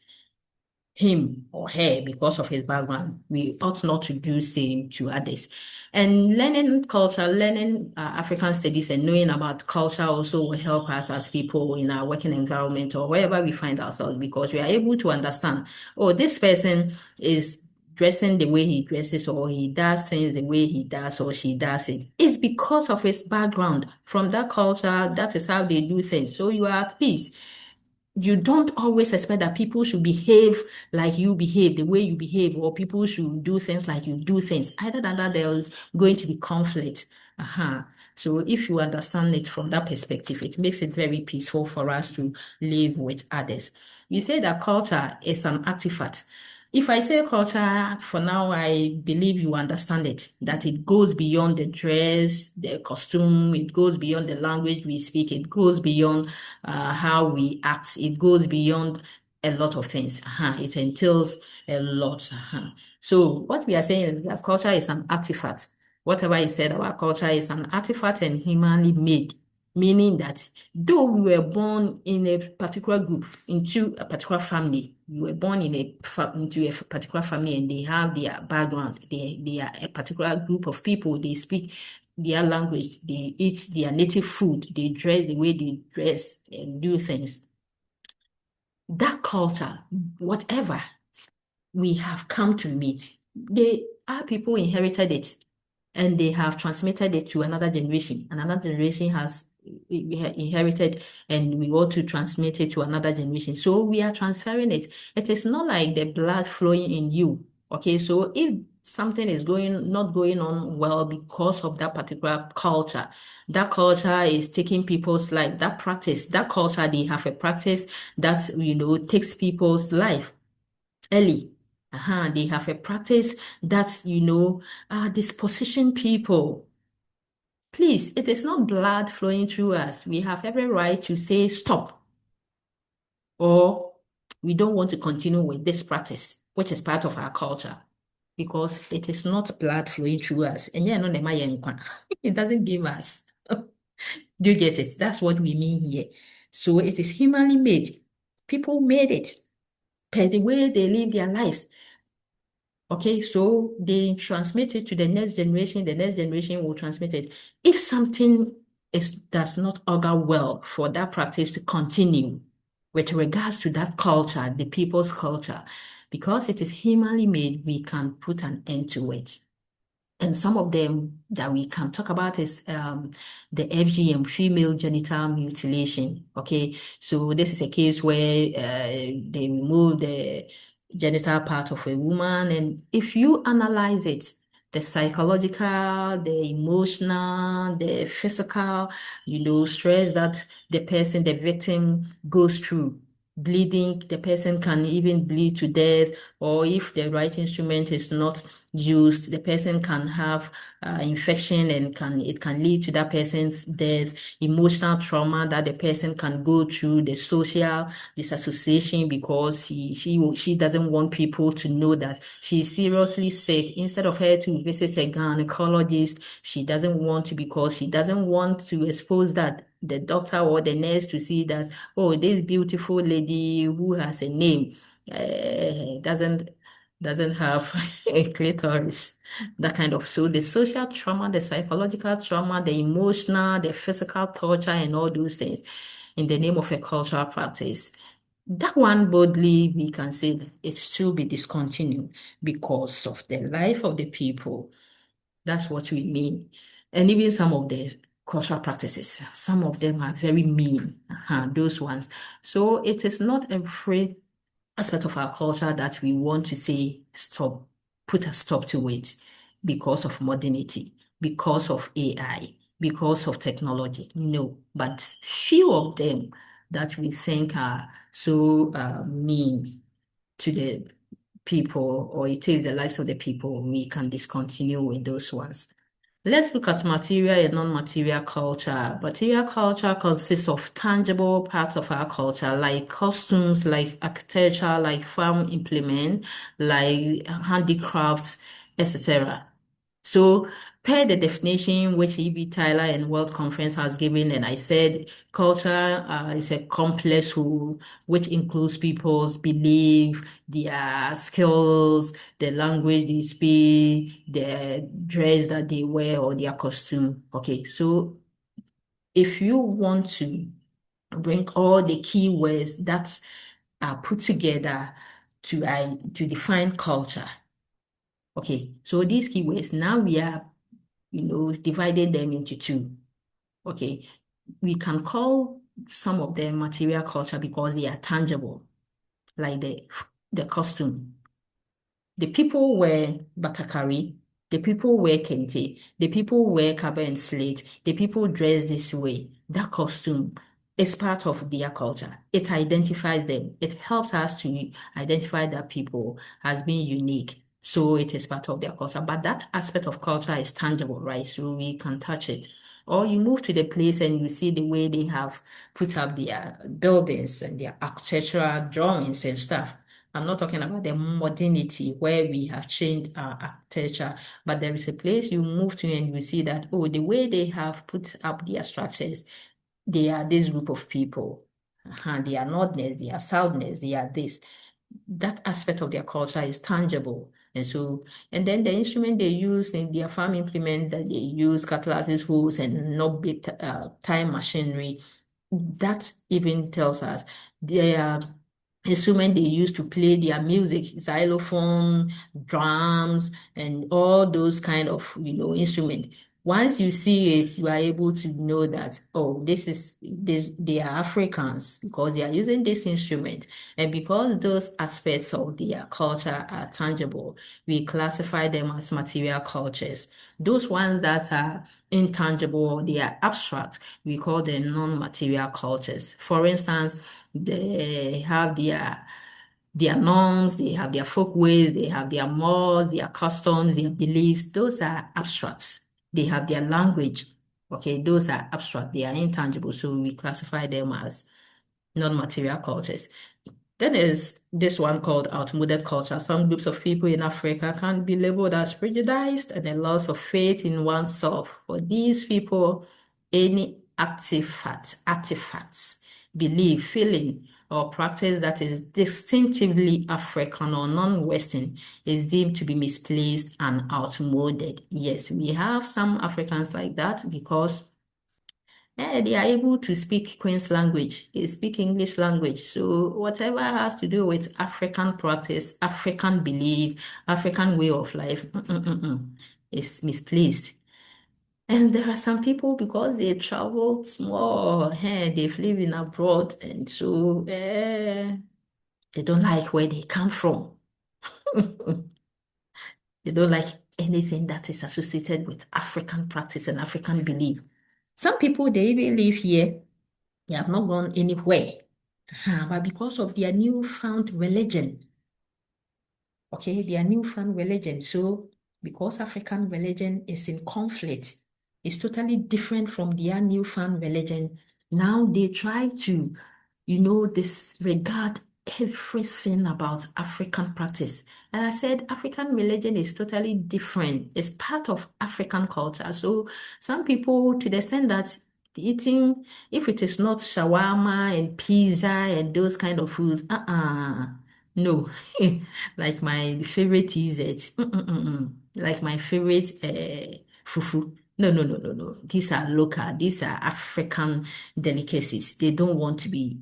him or her because of his background. We ought not to do same to others. And learning culture, learning African studies and knowing about culture also will help us as people in our working environment or wherever we find ourselves, because we are able to understand, oh, this person is dressing the way he dresses, or he does things the way he does, or she does it. It's because of his background. From that culture, that is how they do things. So you are at peace. You don't always expect that people should behave like you behave, the way you behave, or people should do things like you do things. Either than that, there's going to be conflict. So if you understand it from that perspective, it makes it very peaceful for us to live with others. You say that culture is an artifact. If I say culture, for now, I believe you understand it, that it goes beyond the dress, the costume, it goes beyond the language we speak, it goes beyond how we act, it goes beyond a lot of things. It entails a lot. So what we are saying is that culture is an artifact. Whatever is said about culture is an artifact and humanly made, meaning that though we were born in a particular group, into a particular family, we were born in into a particular family and they have their background, they are a particular group of people, they speak their language, they eat their native food, they dress the way they dress and do things. That culture, whatever we have come to meet, our people inherited it and they have transmitted it to another generation. And another generation has inherited, and we want to transmit it to another generation. So we are transferring it. It is not like the blood flowing in you. Okay, so if something is not going on well because of that particular culture, that culture is taking people's life, that practice, that culture, they have a practice that, takes people's life early. They have a practice that, disposition people. Please, it is not blood flowing through us. We have every right to say stop, or we don't want to continue with this practice, which is part of our culture, because it is not blood flowing through us. And yeah, no, it doesn't give us. Do you get it? That's what we mean here. So it is humanly made. People made it per the way they live their lives. Okay, so they transmit it to the next generation will transmit it. If something does not augur well for that practice to continue with regards to that culture, the people's culture, because it is humanly made, we can put an end to it. And some of them that we can talk about is the FGM, female genital mutilation. Okay, so this is a case where they remove the genital part of a woman, and if you analyze it, the psychological, the emotional, the physical, stress that the victim goes through. Bleeding, the person can even bleed to death, or if the right instrument is not used, the person can have infection and it can lead to that person's death, emotional trauma that the person can go through, the social disassociation because she doesn't want people to know that she's seriously sick. Instead of her to visit a gynecologist, she doesn't want to, because she doesn't want to expose that the doctor or the nurse to see that, oh, this beautiful lady who has a name doesn't have a clitoris, that kind of. So the social trauma, the psychological trauma, the emotional, the physical torture, and all those things in the name of a cultural practice. That one boldly we can say it should be discontinued because of the life of the people. That's what we mean. And even some of the cultural practices, some of them are very mean, those ones. So it is not a free aspect of our culture that we want to say stop, put a stop to it because of modernity, because of AI, because of technology. No, but few of them that we think are so mean to the people, or it is the lives of the people, we can discontinue with those ones. Let's look at material and non-material culture. Material culture consists of tangible parts of our culture, like costumes, like architecture, like farm implement, like handicrafts, etc. So, per the definition which E.B. Tyler and World Conference has given, and I said culture is a complex whole which includes people's belief, their skills, the language they speak, the dress that they wear, or their costume. Okay, so if you want to bring all the key words that are put together to define culture. Okay, so these keywords now we are dividing them into two. Okay, we can call some of them material culture because they are tangible, like the costume. The people wear batakari, the people wear kente, the people wear kaba and slate, the people dress this way. That costume is part of their culture. It identifies them. It helps us to identify that people as being unique. So it is part of their culture. But that aspect of culture is tangible, right? So we can touch it. Or you move to the place and you see the way they have put up their buildings and their architectural drawings and stuff. I'm not talking about the modernity where we have changed our architecture, but there is a place you move to and you see that, oh, the way they have put up their structures, they are this group of people. They are Northerners, they are Southerners, they are this. That aspect of their culture is tangible. And then the instrument they use in their farm implement that they use, cutlasses, hoes, and not big time machinery, that even tells us their instrument they use to play their music, xylophone, drums, and all those kind of instrument. Once you see it, you are able to know that, oh, they are Africans because they are using this instrument. And because those aspects of their culture are tangible, we classify them as material cultures. Those ones that are intangible or they are abstract, we call them non-material cultures. For instance, they have their norms, they have their folk ways, they have their mores, their customs, their beliefs. Those are abstracts. They have their language. Okay, those are abstract. They are intangible. So we classify them as non-material cultures. Then there's this one called outmoded culture. Some groups of people in Africa can be labeled as prejudiced and a loss of faith in oneself. For these people, any artifacts, belief, feeling, or practice that is distinctively African or non-Western is deemed to be misplaced and outmoded. Yes, we have some Africans like that because they are able to speak Queen's language. They speak English language. So whatever has to do with African practice, African belief, African way of life, is misplaced. And there are some people because they traveled small, they've lived in abroad, and so they don't like where they come from. They don't like anything that is associated with African practice and African belief. Some people, they even live here. They have not gone anywhere. But because of their newfound religion, okay, their newfound religion. So because African religion is in conflict, it's totally different from their newfound religion. Now they try to, disregard everything about African practice. And I said African religion is totally different. It's part of African culture. So some people, to the extent that eating, if it is not shawarma and pizza and those kind of foods, no. Like my favorite is it. Like my favorite fufu. No, no, no, no, no. These are local. These are African delicacies. They don't want to be,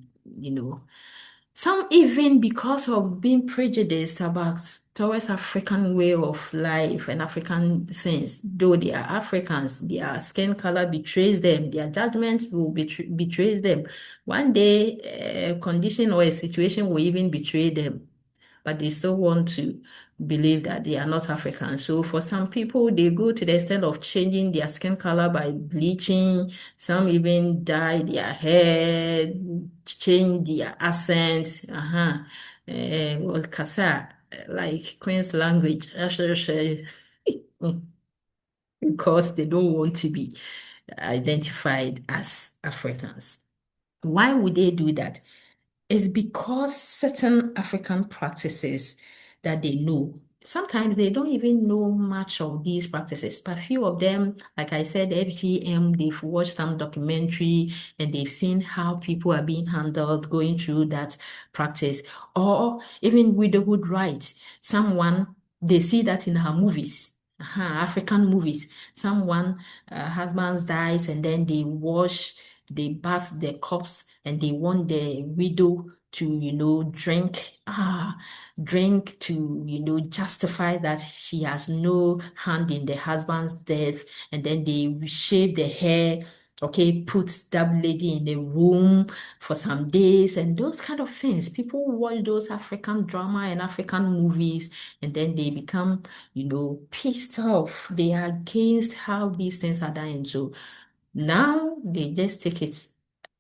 some even because of being prejudiced about towards African way of life and African things, though they are Africans, their skin color betrays them, their judgments will betrays them. One day, a condition or a situation will even betray them, but they still want to believe that they are not African. So for some people, they go to the extent of changing their skin color by bleaching. Some even dye their hair, change their accent. Well, Kasa, like Queen's language, because they don't want to be identified as Africans. Why would they do that? It's because certain African practices that they know sometimes they don't even know much of these practices, but few of them, like I said, FGM, they've watched some documentary and they've seen how people are being handled going through that practice, or even widowhood rights. Someone, they see that in her movies. African movies, someone husband dies and then they bath the corpse and they want the widow to drink to justify that she has no hand in the husband's death, and then they shave the hair, okay, put that lady in a room for some days and those kind of things. People watch those African drama and African movies and then they become pissed off. They are against how these things are done. So now they just take it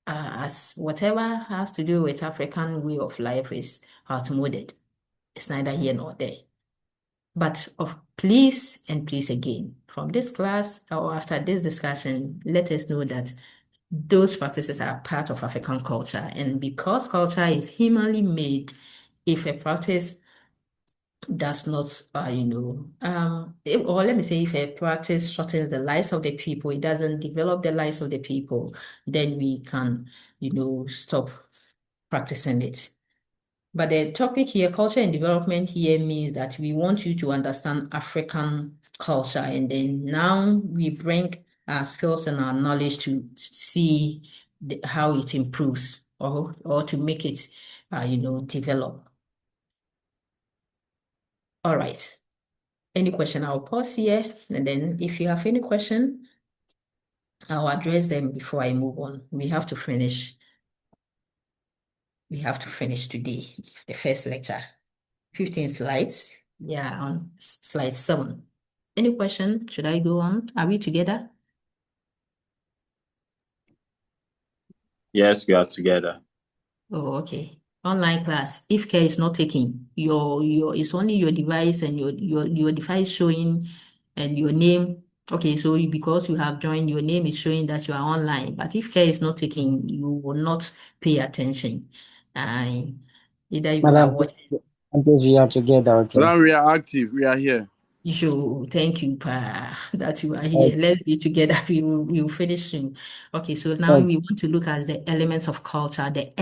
as whatever has to do with African way of life is outmoded. It's neither here nor there. But please and please again, from this class or after this discussion, let us know that those practices are part of African culture. And because culture is humanly made, if a practice does not, or let me say, if a practice shortens the lives of the people, it doesn't develop the lives of the people, then we can, stop practicing it. But the topic here, culture and development here, means that we want you to understand African culture, and then now we bring our skills and our knowledge to see how it improves or to make it, develop. All right. Any question? I'll pause here, and then if you have any question, I'll address them before I move on. We have to finish. We have to finish today, the first lecture. 15 slides. Yeah, on slide 7. Any question? Should I go on? Are we together? Yes, we are together. Oh, okay. Online class. If care is not taken, it's only your device and your device showing and your name. Okay, so because you have joined, your name is showing that you are online. But if care is not taken, you will not pay attention. Either you are Madam, watching. we are together, okay. Madam, we are active. We are here. Thank you, Pa, that you are here. Okay. Let's be together. We will finish soon. Okay, so now Okay. we want to look at the elements of culture, the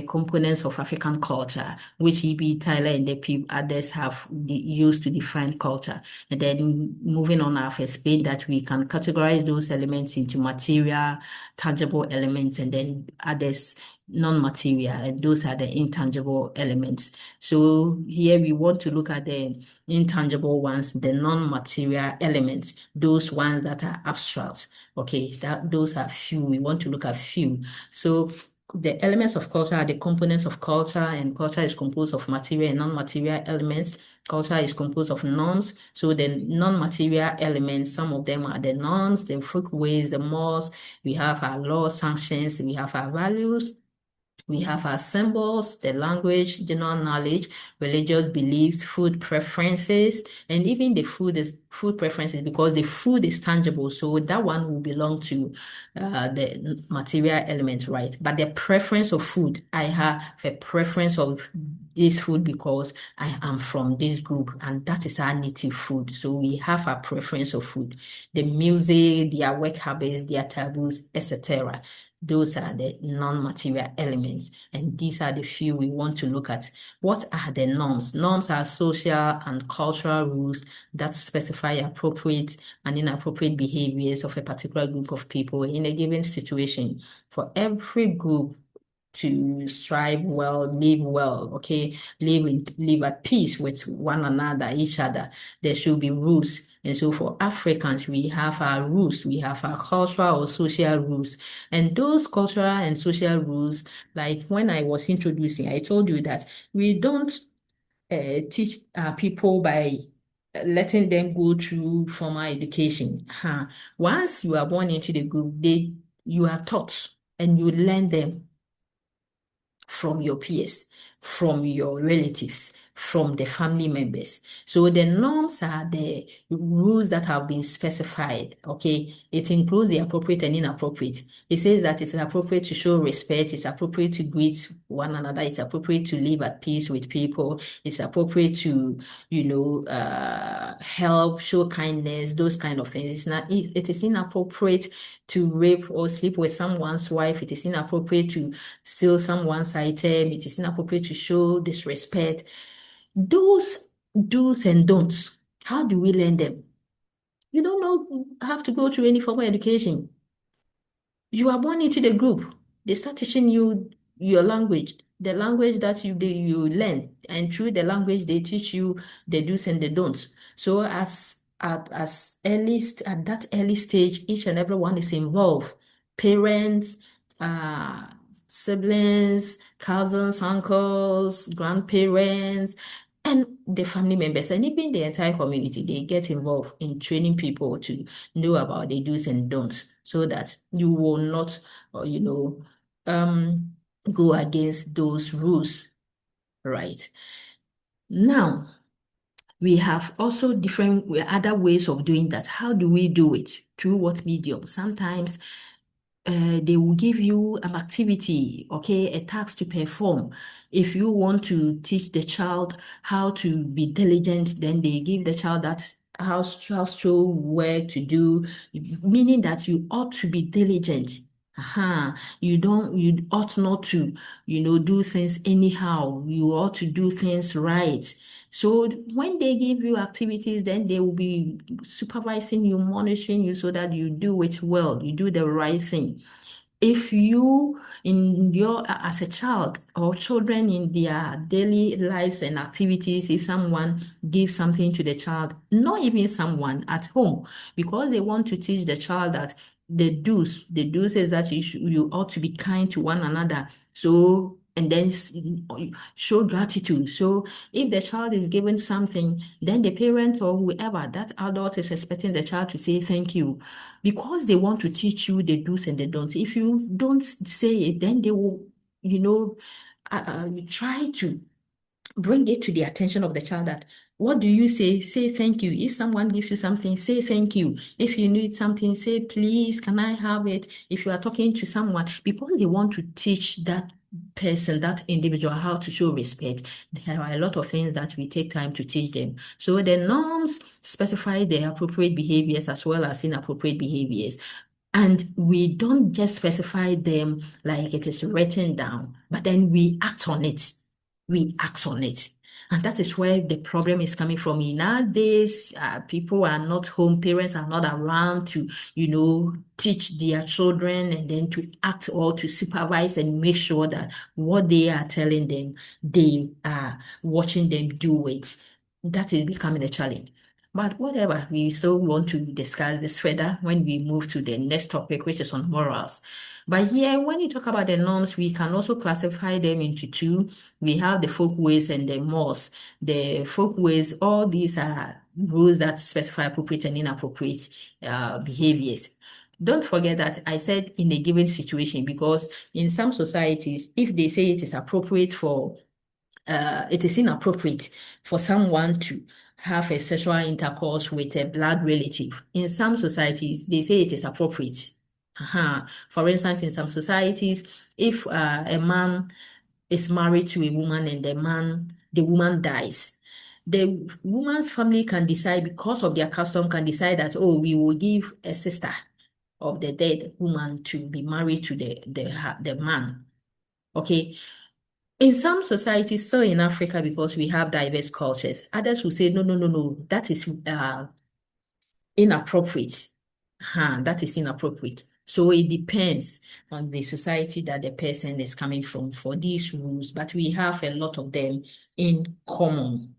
components of African culture, which E.B. Tyler and the others have used to define culture. And then moving on, I've explained that we can categorize those elements into material, tangible elements, and then others non-material, and those are the intangible elements. So here we want to look at the intangible ones, the non-material elements, those ones that are abstract. Okay, those are few. We want to look at few. So the elements of culture are the components of culture, and culture is composed of material and non-material elements. Culture is composed of norms. So the non-material elements, some of them are the norms, the folkways, the mores. We have our laws, sanctions, we have our values. We have our symbols, the language, general knowledge, religious beliefs, food preferences, and even the food preferences, because the food is tangible. So that one will belong to the material element, right? But the preference of food, I have a preference of this food because I am from this group, and that is our native food. So we have our preference of food. The music, their work habits, their taboos, etc. Those are the non-material elements, and these are the few we want to look at. What are the norms? Norms are social and cultural rules that specify appropriate and inappropriate behaviors of a particular group of people in a given situation. For every group to strive well, live well, okay, live at peace with one another, each other, there should be rules. And so for Africans, we have our rules, we have our cultural or social rules. And those cultural and social rules, like when I was introducing, I told you that we don't teach people by letting them go through formal education. Once you are born into the group, you are taught and you learn them from your peers, from your relatives, from the family members. So the norms are the rules that have been specified, okay? It includes the appropriate and inappropriate. It says that it's appropriate to show respect, it's appropriate to greet one another, it's appropriate to live at peace with people, it's appropriate to, help, show kindness, those kind of things. It is inappropriate to rape or sleep with someone's wife. It is inappropriate to steal someone's item. It is inappropriate to show disrespect. Those do's and don'ts, how do we learn them? You don't know, have to go through any formal education. You are born into the group. They start teaching you your language, the language that you learn, and through the language they teach you the do's and the don'ts. So at that early stage, each and everyone is involved. Parents, siblings, cousins, uncles, grandparents, and the family members, and even the entire community, they get involved in training people to know about the do's and don'ts so that you will not, go against those rules, right? Now, we have also different other ways of doing that. How do we do it? Through what medium? Sometimes they will give you an activity, okay, a task to perform. If you want to teach the child how to be diligent, then they give the child that house work to do, meaning that you ought to be diligent. You ought not to, do things anyhow. You ought to do things right. So when they give you activities, then they will be supervising you, monitoring you so that you do it well, you do the right thing. If you, as a child or children in their daily lives and activities, if someone gives something to the child, not even someone at home, because they want to teach the child that the do's is that you ought to be kind to one another. So, and then show gratitude. So if the child is given something, then the parent or whoever, that adult is expecting the child to say thank you because they want to teach you the do's and the don'ts. If you don't say it, then they will, try to bring it to the attention of the child that what do you say? Say thank you. If someone gives you something, say thank you. If you need something, say please, can I have it? If you are talking to someone, because they want to teach that person, that individual, how to show respect, there are a lot of things that we take time to teach them. So the norms specify the appropriate behaviors as well as inappropriate behaviors. And we don't just specify them like it is written down, but then we act on it. We act on it. And that is where the problem is coming from. In nowadays, people are not home, parents are not around to, teach their children and then to act or to supervise and make sure that what they are telling them, they are watching them do it. That is becoming a challenge. But whatever, we still want to discuss this further when we move to the next topic, which is on morals. But here, when you talk about the norms, we can also classify them into two. We have the folkways and the mores. The folkways, all these are rules that specify appropriate and inappropriate behaviors. Don't forget that I said in a given situation, because in some societies, if they say it is appropriate it is inappropriate for someone to have a sexual intercourse with a blood relative. In some societies, they say it is appropriate. For instance, in some societies, if a man is married to a woman and the woman dies, the woman's family can decide, because of their custom, can decide that, oh, we will give a sister of the dead woman to be married to the man. Okay. In some societies, still in Africa, because we have diverse cultures, others will say, no, no, no, no, that is inappropriate. That is inappropriate. So it depends on the society that the person is coming from for these rules, but we have a lot of them in common.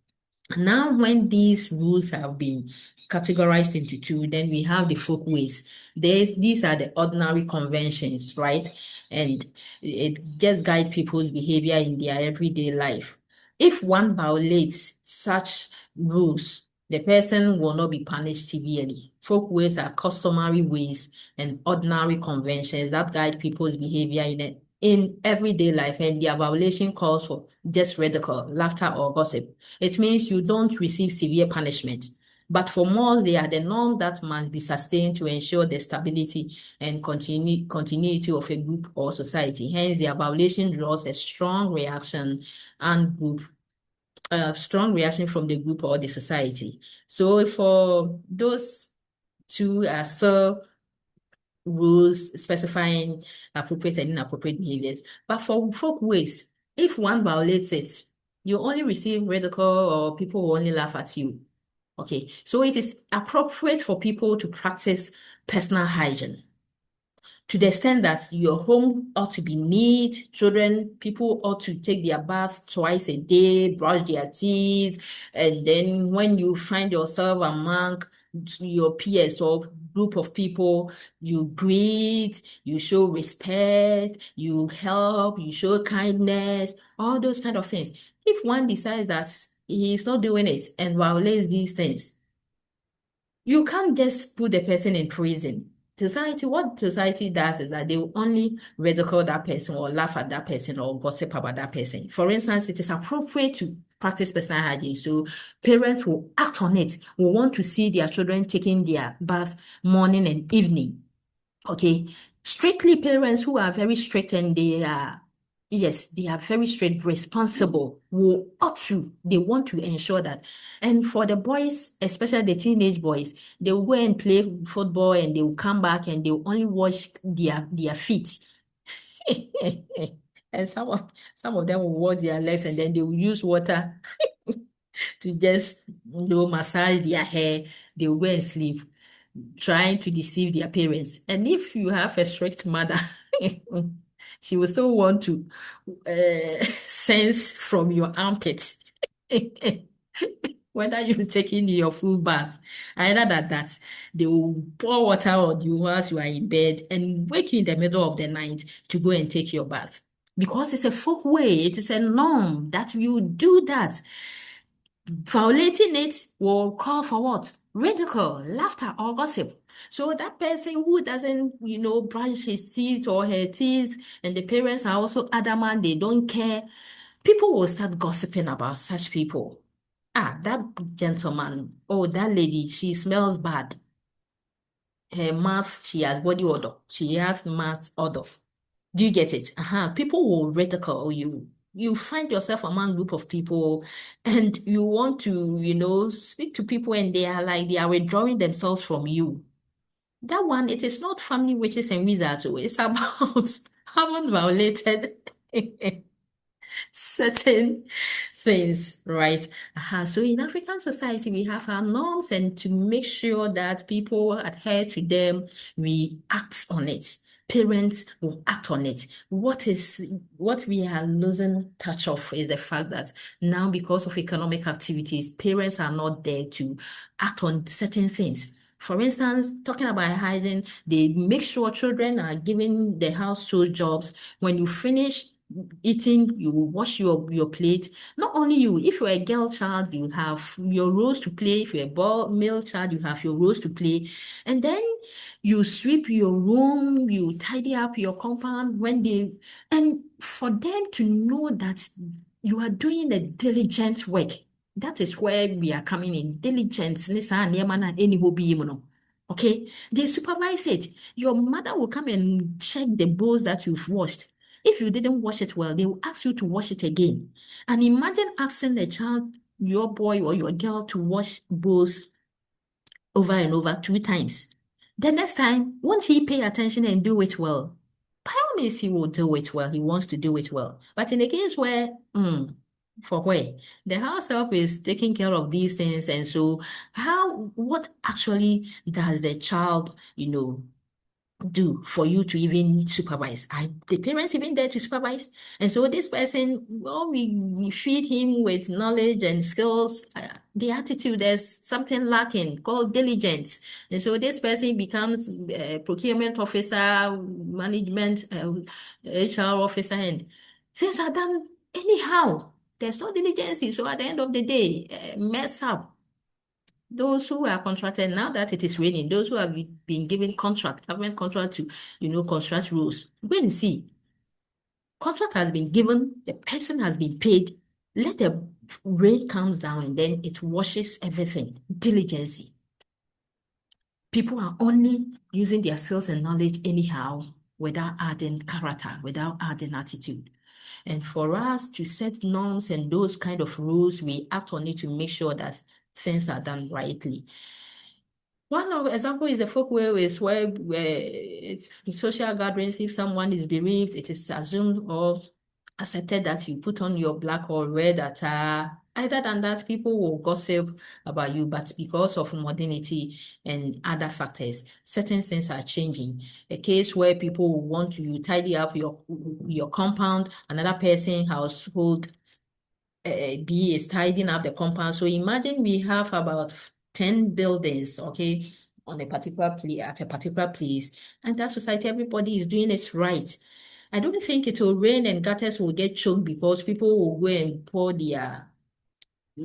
Now, when these rules have been categorized into two, then we have the folkways. These are the ordinary conventions, right? And it just guides people's behavior in their everyday life. If one violates such rules, the person will not be punished severely. Folkways are customary ways and ordinary conventions that guide people's behavior in in everyday life and their violation calls for just ridicule, laughter, or gossip. It means you don't receive severe punishment. But for most, they are the norms that must be sustained to ensure the stability and continuity of a group or society. Hence, their violation draws a strong reaction from the group or the society. So for those two are still rules specifying appropriate and inappropriate behaviors. But for folk waste, if one violates it, you only receive ridicule or people will only laugh at you. Okay, so it is appropriate for people to practice personal hygiene to the extent that your home ought to be neat, people ought to take their bath twice a day, brush their teeth, and then when you find yourself among your peers or group of people, you greet, you show respect, you help, you show kindness, all those kind of things. If one decides that he is not doing it and violates these things, you can't just put the person in prison. What society does is that they will only ridicule that person or laugh at that person or gossip about that person. For instance, it is appropriate to practice personal hygiene. So parents will act on it, will want to see their children taking their bath morning and evening. Okay, strictly parents who are very strict and they are very strict, responsible, they want to ensure that. And for the boys, especially the teenage boys, they will go and play football and they will come back and they will only wash their feet. And some of them will wash their legs and then they will use water to just massage their hair. They will go and sleep, trying to deceive their parents. And if you have a strict mother, she will still want to sense from your armpit whether you're taking your full bath. Either that they will pour water on you whilst you are in bed and wake you in the middle of the night to go and take your bath. Because it's a folk way, it is a norm that you do that. Violating it will call for what? Ridicule, laughter, or gossip. So that person who doesn't, brush his teeth or her teeth, and the parents are also adamant they don't care, people will start gossiping about such people. Ah, that gentleman, oh, that lady, she smells bad. Her mouth, she has body odor. She has mouth odor. Do you get it? People will ridicule you. You find yourself among a group of people and you want to, speak to people and they are withdrawing themselves from you. That one, it is not family witches and wizards. It's about having violated certain things, right? So in African society, we have our norms, and to make sure that people adhere to them, we act on it. Parents will act on it. What we are losing touch of is the fact that now, because of economic activities, parents are not there to act on certain things. For instance, talking about hygiene, they make sure children are given the household jobs. When you finish eating, you will wash your plate. Not only you, if you're a girl child, you have your roles to play. If you're a male child, you have your roles to play. And then you sweep your room, you tidy up your compound and for them to know that you are doing a diligent work. That is where we are coming in. Diligence. Okay, they supervise it. Your mother will come and check the bowls that you've washed. If you didn't wash it well, they will ask you to wash it again. And imagine asking a child, your boy or your girl, to wash bowls over and over 2 times. The next time, won't he pay attention and do it well? By all means, he will do it well. He wants to do it well. But in a case where, for where the house help is taking care of these things, and so what actually does the child, do for you to even supervise? Are the parents even there to supervise? And so this person, well, we feed him with knowledge and skills. The attitude, there's something lacking called diligence. And so this person becomes a procurement officer, management, HR officer, and things are done anyhow. There's no diligence. So at the end of the day, mess up. Those who are contracted, now that it is raining, those who have been given government contract to, construct roads, go and see. Contract has been given, the person has been paid. Let the rain comes down and then it washes everything. Diligence. People are only using their skills and knowledge anyhow without adding character, without adding attitude. And for us to set norms and those kind of rules, we act on it to make sure that things are done rightly. One of example is the folklore is where in social gatherings, if someone is bereaved, it is assumed or accepted that you put on your black or red attire. Other than that, people will gossip about you, but because of modernity and other factors, certain things are changing. A case where people will want to tidy up your compound, another person household B is tidying up the compound. So imagine we have about 10 buildings, okay, on a particular place at a particular place, and that society, everybody is doing it right. I don't think it will rain and gutters will get choked because people will go and pour their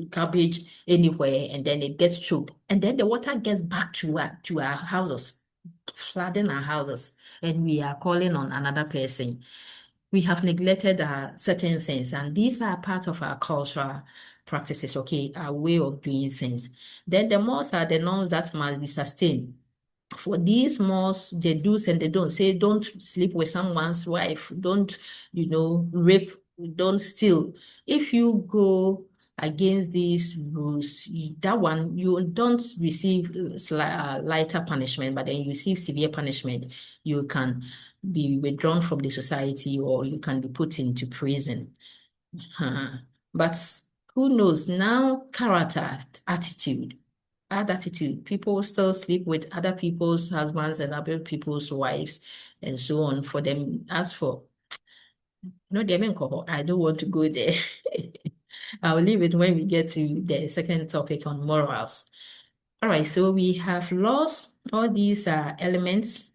garbage anywhere and then it gets choked. And then the water gets back to our houses, flooding our houses, and we are calling on another person. We have neglected certain things, and these are part of our cultural practices, okay, our way of doing things. Then the most are the norms that must be sustained. For these most, the do's and the don'ts, say don't sleep with someone's wife, don't, rape, don't steal. If you go against these rules, that one, you don't receive lighter punishment, but then you receive severe punishment. You can be withdrawn from the society or you can be put into prison. But who knows? Now, character, attitude, bad attitude. People still sleep with other people's husbands and other people's wives and so on for them. As for, no, they mean, I don't want to go there. I'll leave it when we get to the second topic on morals. All right, so we have laws. All these are elements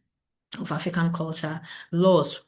of African culture, laws.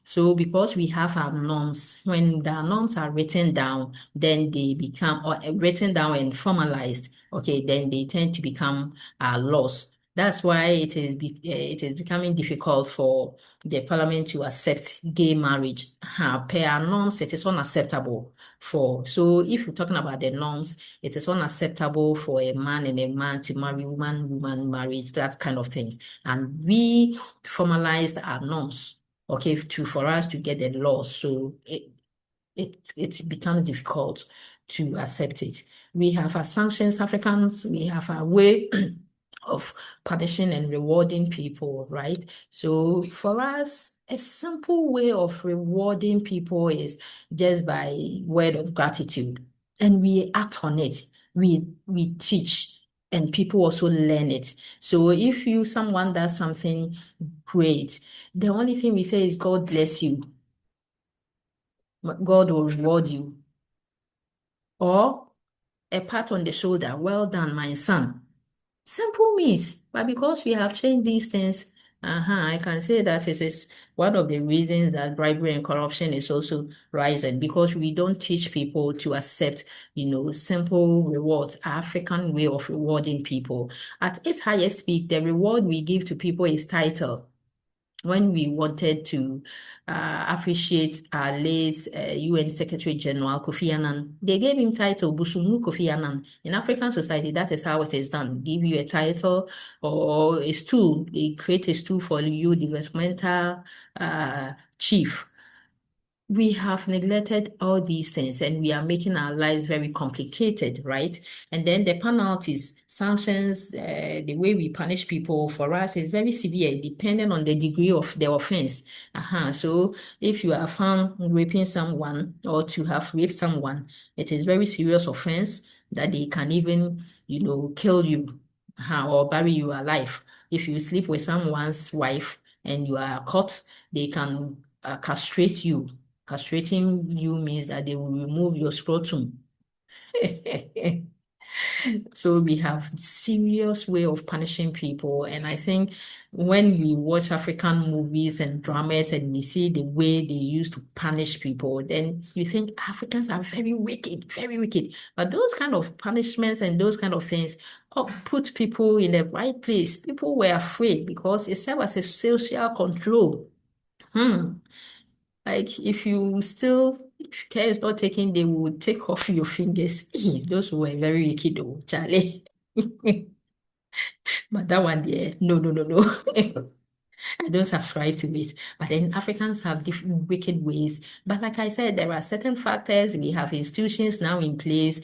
So because we have our norms, when the norms are written down, then they become or written down and formalized. Okay, then they tend to become laws. That's why it is becoming difficult for the parliament to accept gay marriage. Per our norms, it is unacceptable for. So if you're talking about the norms, it is unacceptable for a man and a man to marry woman marriage, that kind of things. And we formalized our norms, okay, for us to get the law. So it becomes difficult to accept it. We have our sanctions, Africans, we have our way of punishing and rewarding people, right? So for us, a simple way of rewarding people is just by word of gratitude. And we act on it. We teach and people also learn it. So if someone does something great, the only thing we say is God bless you. God will reward you. Or a pat on the shoulder, well done, my son. Simple means, but because we have changed these things, I can say that it is one of the reasons that bribery and corruption is also rising because we don't teach people to accept, simple rewards, African way of rewarding people. At its highest peak, the reward we give to people is title. When we wanted to appreciate our late UN Secretary General Kofi Annan, they gave him title Busumu Kofi Annan. In African society, that is how it is done. Give you a title or a stool. They create a stool for you, developmental chief. We have neglected all these things and we are making our lives very complicated, right? And then the penalties, sanctions, the way we punish people for us is very severe, depending on the degree of the offense. So if you are found raping someone or to have raped someone, it is very serious offense that they can even, kill you or bury you alive. If you sleep with someone's wife and you are caught, they can castrate you. Castrating you means that they will remove your scrotum. So we have serious way of punishing people. And I think when we watch African movies and dramas and we see the way they used to punish people, then you think Africans are very wicked, very wicked. But those kind of punishments and those kind of things put people in the right place. People were afraid because it served as a social control. Like if care is not taken, they will take off your fingers. Those were very wicked, though, Charlie. But that one, yeah, no, no, no, no. I don't subscribe to it. But then Africans have different wicked ways. But like I said, there are certain factors. We have institutions now in place,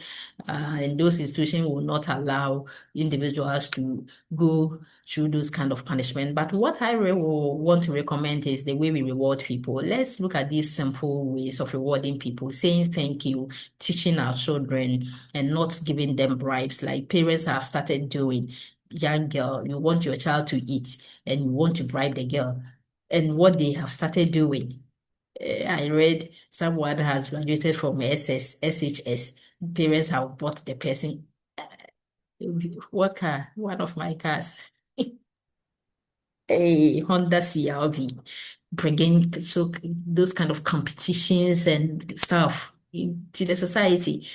and those institutions will not allow individuals to go through those kind of punishment. But what I will want to recommend is the way we reward people. Let's look at these simple ways of rewarding people, saying thank you, teaching our children, and not giving them bribes like parents have started doing. Young girl, you want your child to eat and you want to bribe the girl. And what they have started doing, I read someone has graduated from SHS. Parents have bought the person. What car? One of my cars. A Honda CRV, bringing those kind of competitions and stuff into the society.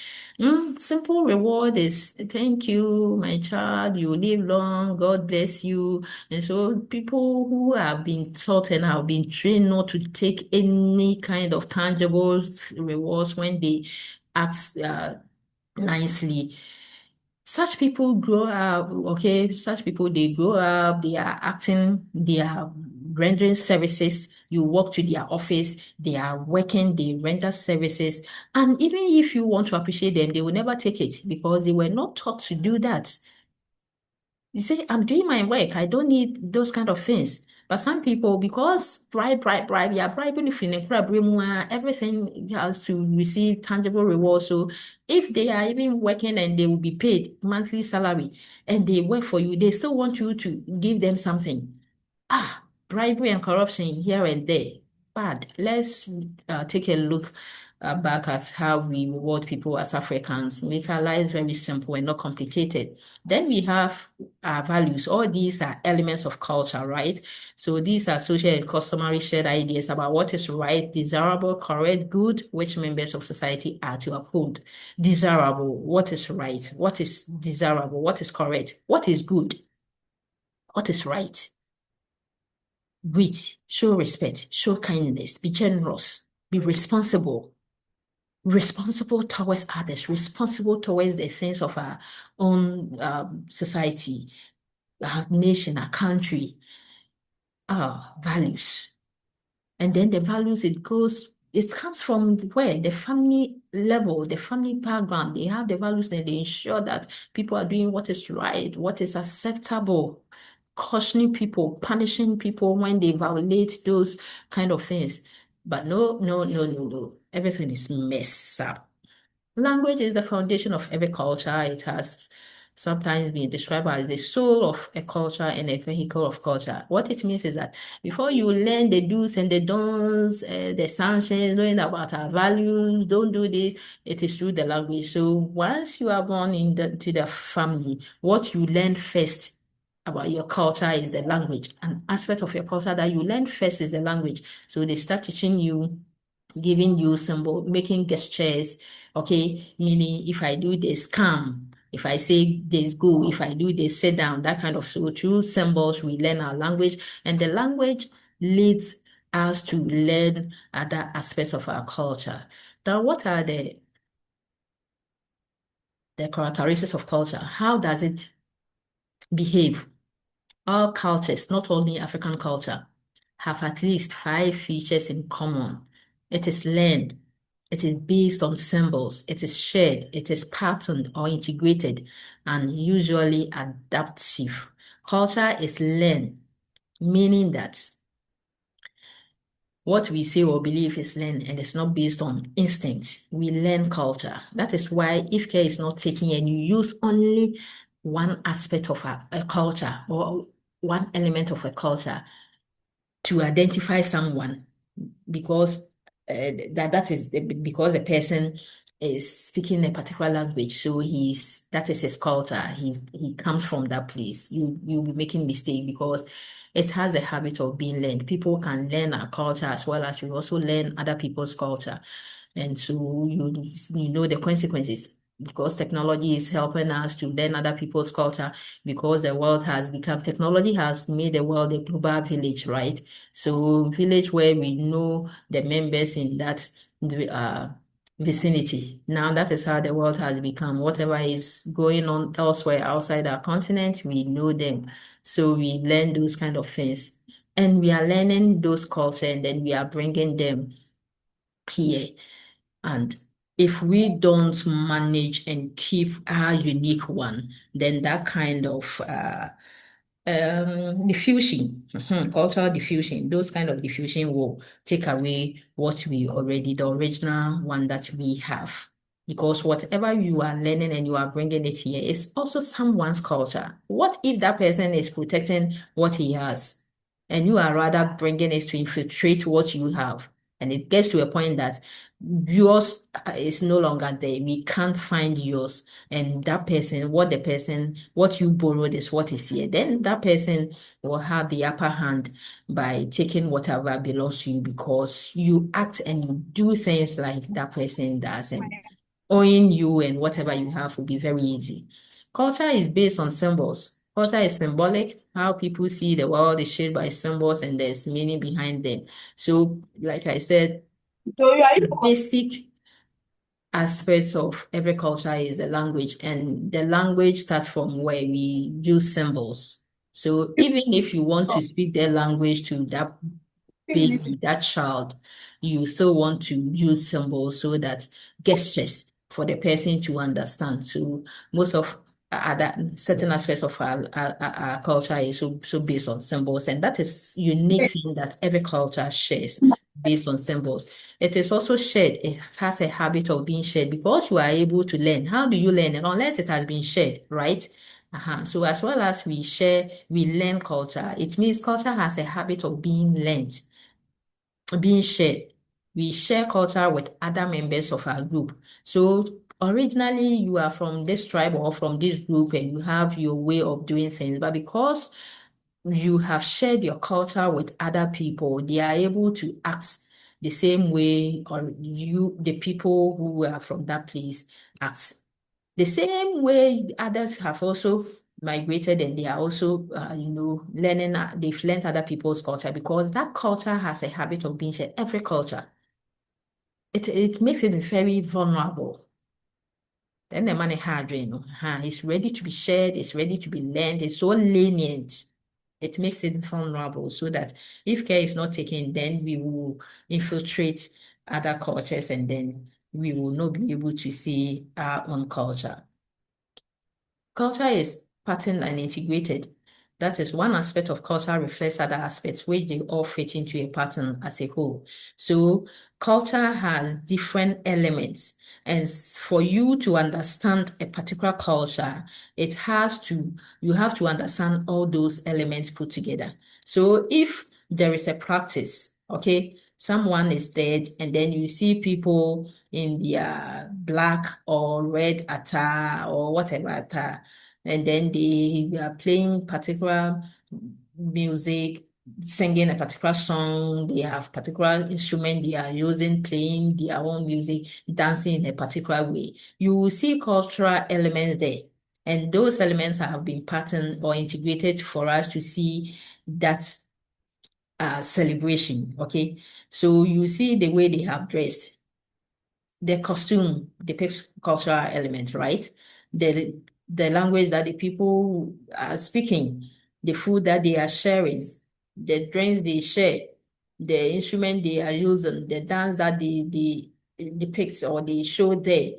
Simple reward is thank you, my child, you live long, God bless you. And so people who have been taught and have been trained not to take any kind of tangible rewards when they act nicely, such people grow up, okay, such people, they grow up, they are acting, they are rendering services. You walk to their office, they are working, they render services. And even if you want to appreciate them, they will never take it because they were not taught to do that. You say, I'm doing my work. I don't need those kind of things. But some people, because bribe, yeah, bribing if in everything has to receive tangible reward. So if they are even working and they will be paid monthly salary and they work for you, they still want you to give them something. Bribery and corruption here and there. Bad. Let's take a look back at how we reward people as Africans, make our lives very simple and not complicated. Then we have our values. All these are elements of culture, right? So these are social and customary shared ideas about what is right, desirable, correct, good, which members of society are to uphold. Desirable, what is right? What is desirable? What is correct? What is good? What is right? Breathe, show respect, show kindness, be generous, be responsible, responsible towards others, responsible towards the things of our own society, our nation, our country, our values. And then the values, it comes from where? The family level, the family background. They have the values and they ensure that people are doing what is right, what is acceptable, cautioning people, punishing people when they violate those kind of things. But no, no, no, no, no. Everything is messed up. Language is the foundation of every culture. It has sometimes been described as the soul of a culture and a vehicle of culture. What it means is that before you learn the do's and the don'ts, the sanctions, knowing about our values, don't do this, it is through the language. So once you are born to the family, what you learn first about your culture is the language. An aspect of your culture that you learn first is the language. So they start teaching you, giving you symbol, making gestures, okay, meaning if I do this, come. If I say this, go. If I do this, sit down. That kind of, so through symbols, we learn our language, and the language leads us to learn other aspects of our culture. Now, what are the characteristics of culture? How does it behave? All cultures, not only African culture, have at least 5 features in common. It is learned, it is based on symbols, it is shared, it is patterned or integrated, and usually adaptive. Culture is learned, meaning that what we say or believe is learned and it's not based on instinct. We learn culture. That is why if care is not taken and you use only one aspect of a culture or one element of a culture to identify someone, because that is because a person is speaking a particular language, so that is his culture. He comes from that place. You'll be making mistake because it has a habit of being learned. People can learn our culture as well as we also learn other people's culture, and so you know the consequences. because technology is helping us to learn other people's culture, because the world has become, technology has made the world a global village, right? So village where we know the members in that vicinity. Now that is how the world has become. Whatever is going on elsewhere outside our continent, we know them. So we learn those kind of things. And we are learning those cultures and then we are bringing them here. And if we don't manage and keep our unique one, then that kind of diffusion, cultural diffusion, those kind of diffusion will take away what we already, the original one that we have. Because whatever you are learning and you are bringing it here is also someone's culture. What if that person is protecting what he has and you are rather bringing it to infiltrate what you have? And it gets to a point that yours is no longer there. We can't find yours. And that person, what you borrowed is what is here. Then that person will have the upper hand by taking whatever belongs to you because you act and you do things like that person does. And owing you and whatever you have will be very easy. Culture is based on symbols. Culture is symbolic. How people see the world is shaped by symbols and there's meaning behind them. So, like I said, the basic aspects of every culture is the language, and the language starts from where we use symbols. So even if you want to speak their language to that baby, that child, you still want to use symbols so that gestures for the person to understand. So most of other certain aspects of our culture is so based on symbols, and that is unique thing that every culture shares based on symbols. It is also shared. It has a habit of being shared because you are able to learn. How do you learn? Unless it has been shared, right? So as well as we share, we learn culture. It means culture has a habit of being learned, being shared. We share culture with other members of our group. So originally you are from this tribe or from this group and you have your way of doing things, but because you have shared your culture with other people, they are able to act the same way, or the people who are from that place act the same way. Others have also migrated and they are also, learning, they've learned other people's culture because that culture has a habit of being shared. Every culture, it makes it very vulnerable. Then the money hard, it's ready to be shared, it's ready to be learned, it's so lenient. It makes it vulnerable so that if care is not taken, then we will infiltrate other cultures and then we will not be able to see our own culture. Culture is patterned and integrated. That is, one aspect of culture reflects other aspects, which they all fit into a pattern as a whole. So culture has different elements. And for you to understand a particular culture, you have to understand all those elements put together. So if there is a practice, okay, someone is dead, and then you see people in their black or red attire or whatever attire, and then they are playing particular music, singing a particular song, they have particular instrument they are using, playing their own music, dancing in a particular way. You will see cultural elements there. And those elements have been patterned or integrated for us to see that celebration. Okay. So you see the way they have dressed. The costume depicts cultural elements, right? The language that the people are speaking, the food that they are sharing, the drinks they share, the instrument they are using, the dance that they depict or they show there,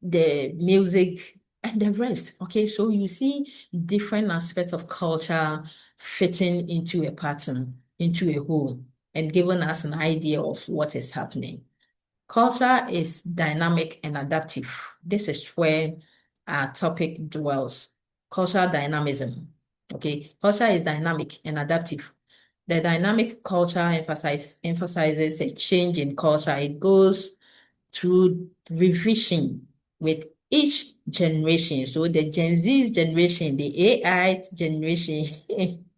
the music and the rest. Okay, so you see different aspects of culture fitting into a pattern, into a whole, and giving us an idea of what is happening. Culture is dynamic and adaptive. This is where our topic dwells. Cultural dynamism. Okay, culture is dynamic and adaptive. The dynamic culture emphasizes a change in culture. It goes through revision with each generation. So the Gen Z generation, the AI generation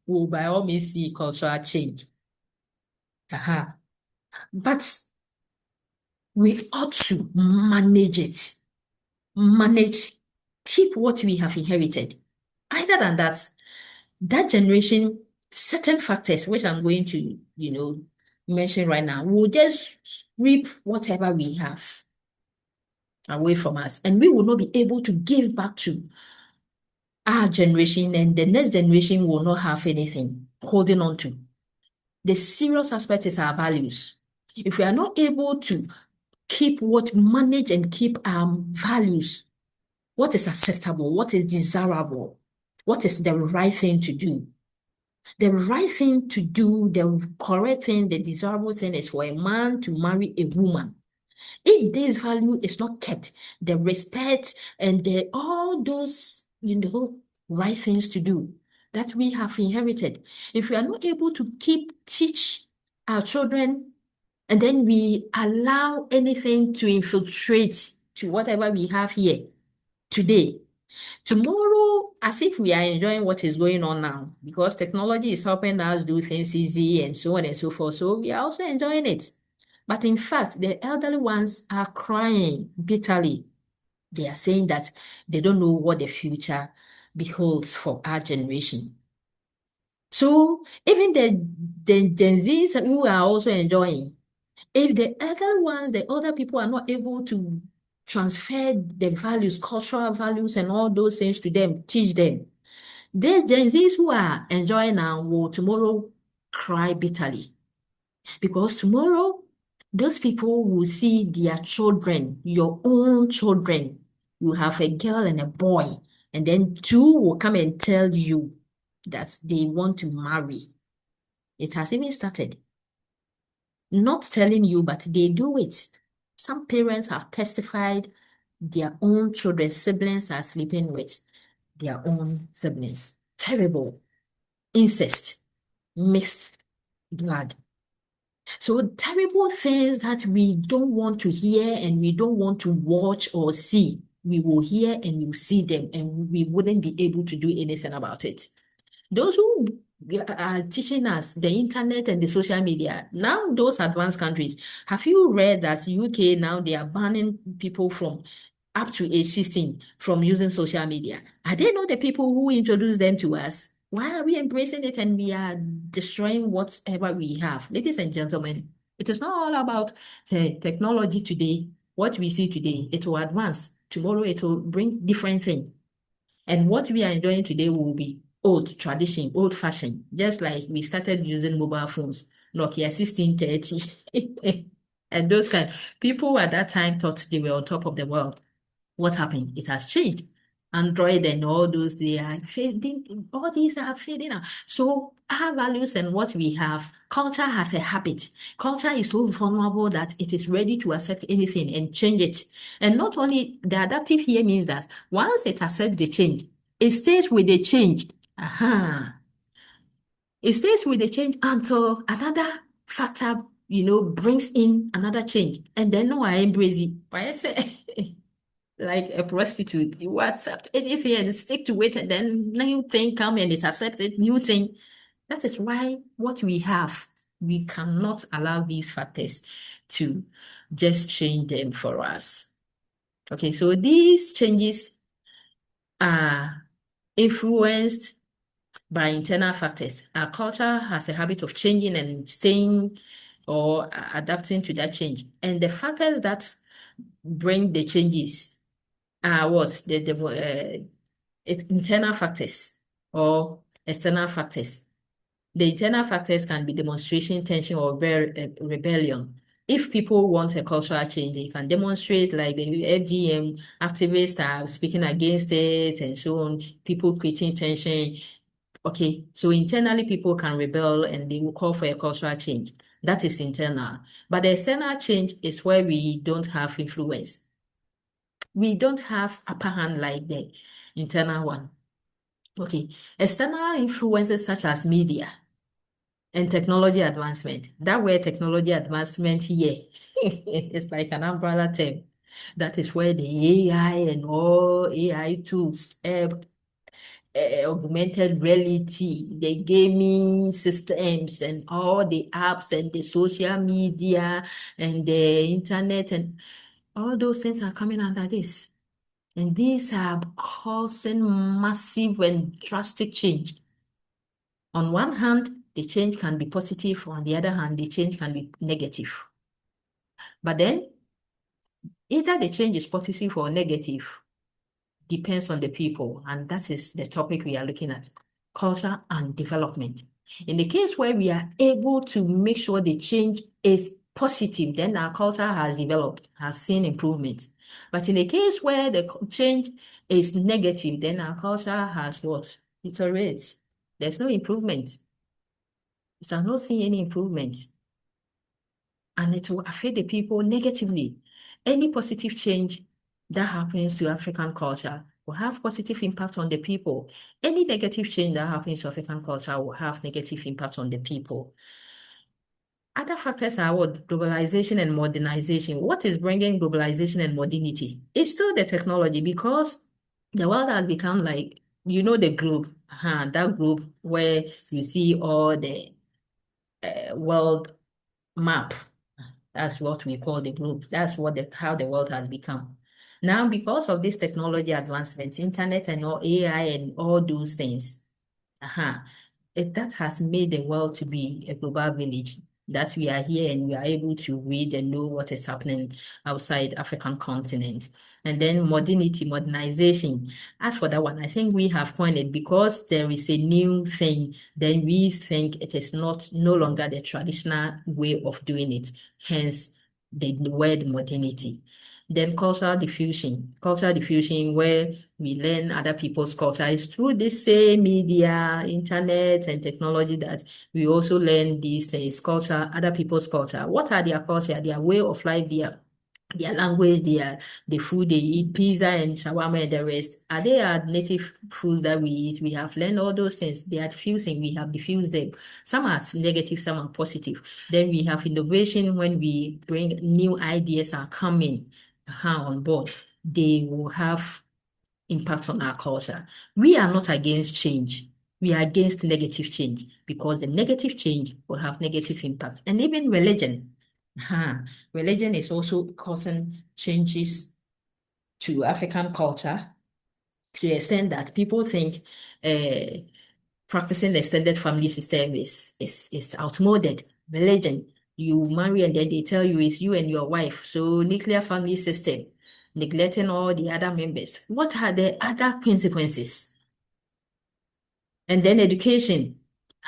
will by all means see cultural change. But we ought to manage it. manage, keep what we have inherited. Other than that, that generation, certain factors, which I'm going to, mention right now, will just reap whatever we have away from us. And we will not be able to give back to our generation, and the next generation will not have anything holding on to. The serious aspect is our values. If we are not able to manage and keep our values, what is acceptable, what is desirable, what is the right thing to do? The right thing to do, the correct thing, the desirable thing is for a man to marry a woman. If this value is not kept, the respect and all those, right things to do that we have inherited, if we are not able to teach our children, and then we allow anything to infiltrate to whatever we have here today, tomorrow, as if we are enjoying what is going on now, because technology is helping us do things easy and so on and so forth. So we are also enjoying it. But in fact, the elderly ones are crying bitterly. They are saying that they don't know what the future beholds for our generation. So even the Gen Zs who are also enjoying, if the elderly ones, the older people are not able to transfer the values, cultural values, and all those things to them, teach them, the Gen Zs who are enjoying now will tomorrow cry bitterly. Because tomorrow, those people will see their children, your own children. You have a girl and a boy, and then two will come and tell you that they want to marry. It has even started. Not telling you, but they do it. Some parents have testified their own children, siblings are sleeping with their own siblings. Terrible. Incest, mixed blood. So terrible things that we don't want to hear and we don't want to watch or see. We will hear and we will see them, and we wouldn't be able to do anything about it. Those who are teaching us the internet and the social media, now those advanced countries, have you read that UK now they are banning people from up to age 16 from using social media? Are they not the people who introduced them to us? Why are we embracing it and we are destroying whatever we have? Ladies and gentlemen, it is not all about technology today. What we see today, it will advance. Tomorrow it will bring different things. And what we are enjoying today will be old tradition, old fashioned, just like we started using mobile phones, Nokia 1630. And those kind. People at that time thought they were on top of the world. What happened? It has changed. Android and all those, they are fading, all these are fading out. So our values and what we have, culture has a habit. Culture is so vulnerable that it is ready to accept anything and change it. And not only the adaptive here means that once it accepts the change, it stays with the change. Aha. It stays with the change until another factor, brings in another change. And then no, I embrace it. Why I say like a prostitute, you accept anything and stick to it, and then new thing come and it accepted new thing. That is why what we have, we cannot allow these factors to just change them for us. Okay, so these changes are influenced by internal factors. Our culture has a habit of changing and staying or adapting to that change. And the factors that bring the changes are what? Internal factors or external factors. The internal factors can be demonstration, tension, or rebellion. If people want a cultural change, they can demonstrate, like the FGM activists are speaking against it and so on, people creating tension. Okay, so internally people can rebel and they will call for a cultural change. That is internal. But the external change is where we don't have influence. We don't have upper hand like the internal one. Okay, external influences such as media and technology advancement. That word technology advancement here is like an umbrella term. That is where the AI and all AI tools, augmented reality, the gaming systems, and all the apps and the social media and the internet and all those things are coming under this. And these are causing massive and drastic change. On one hand, the change can be positive. On the other hand, the change can be negative. But then, either the change is positive or negative depends on the people. And that is the topic we are looking at, culture and development. In the case where we are able to make sure the change is positive, then our culture has developed, has seen improvement. But in the case where the change is negative, then our culture has what? Deteriorates. There's no improvement. It has not seen any improvement. And it will affect the people negatively. Any positive change that happens to African culture will have positive impact on the people. Any negative change that happens to African culture will have negative impact on the people. Other factors are what? Globalization and modernization. What is bringing globalization and modernity? It's still the technology, because the world has become like, the globe, that globe where you see all the world map. That's what we call the globe. That's how the world has become. Now, because of this technology advancements, internet and all AI and all those things, that has made the world to be a global village, that we are here and we are able to read and know what is happening outside African continent. And then modernization. As for that one, I think we have coined it because there is a new thing, then we think it is no longer the traditional way of doing it, hence the word modernity. Then cultural diffusion where we learn other people's culture is through the same media, internet, and technology that we also learn these things, other people's culture. What are their culture, their way of life, their language, the food they eat, pizza and shawarma and the rest? Are they our native foods that we eat? We have learned all those things. They are diffusing, we have diffused them. Some are negative, some are positive. Then we have innovation when we bring new ideas are coming on board. They will have impact on our culture. We are not against change. We are against negative change because the negative change will have negative impact. And even religion. Religion is also causing changes to African culture to the extent that people think practicing the extended family system is outmoded. Religion, you marry and then they tell you it's you and your wife. So nuclear family system, neglecting all the other members. What are the other consequences? And then education.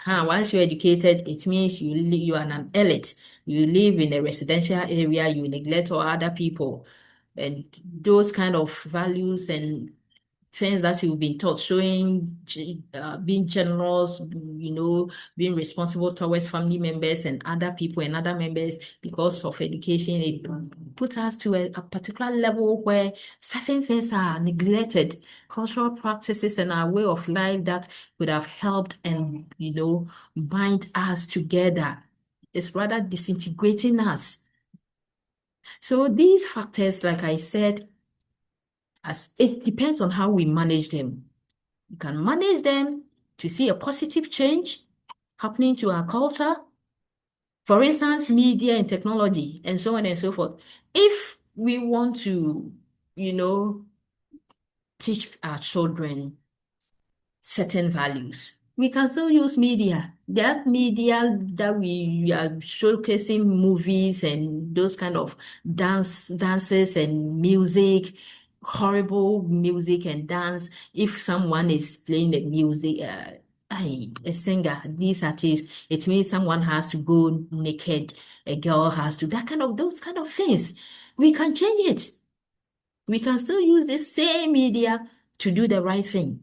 Once you're educated, it means you are an elite. You live in a residential area, you neglect all other people. And those kind of values and things that you've been taught, showing, being generous, being responsible towards family members and other people and other members because of education, it puts us to a particular level where certain things are neglected, cultural practices and our way of life that would have helped and, bind us together. It's rather disintegrating us. So these factors, like I said, as it depends on how we manage them. You can manage them to see a positive change happening to our culture. For instance, media and technology and so on and so forth. If we want to, teach our children certain values, we can still use media. That media that we are showcasing movies and those kind of dances and music, horrible music and dance. If someone is playing the music, a singer, these artists, it means someone has to go naked, a girl has to, those kind of things. We can change it. We can still use the same media to do the right thing.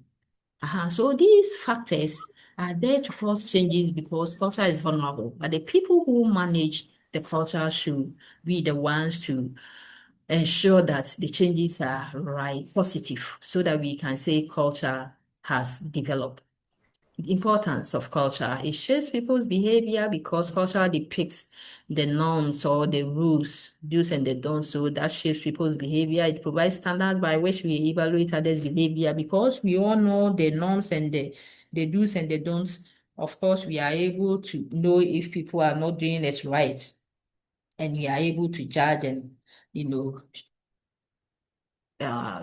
So these factors are there to force changes because culture is vulnerable. But the people who manage the culture should be the ones to ensure that the changes are right, positive, so that we can say culture has developed. The importance of culture. It shapes people's behavior because culture depicts the norms or the rules, do's and the don'ts. So that shapes people's behavior. It provides standards by which we evaluate others' behavior because we all know the norms and the do's and the don'ts. Of course, we are able to know if people are not doing it right, and we are able to judge and,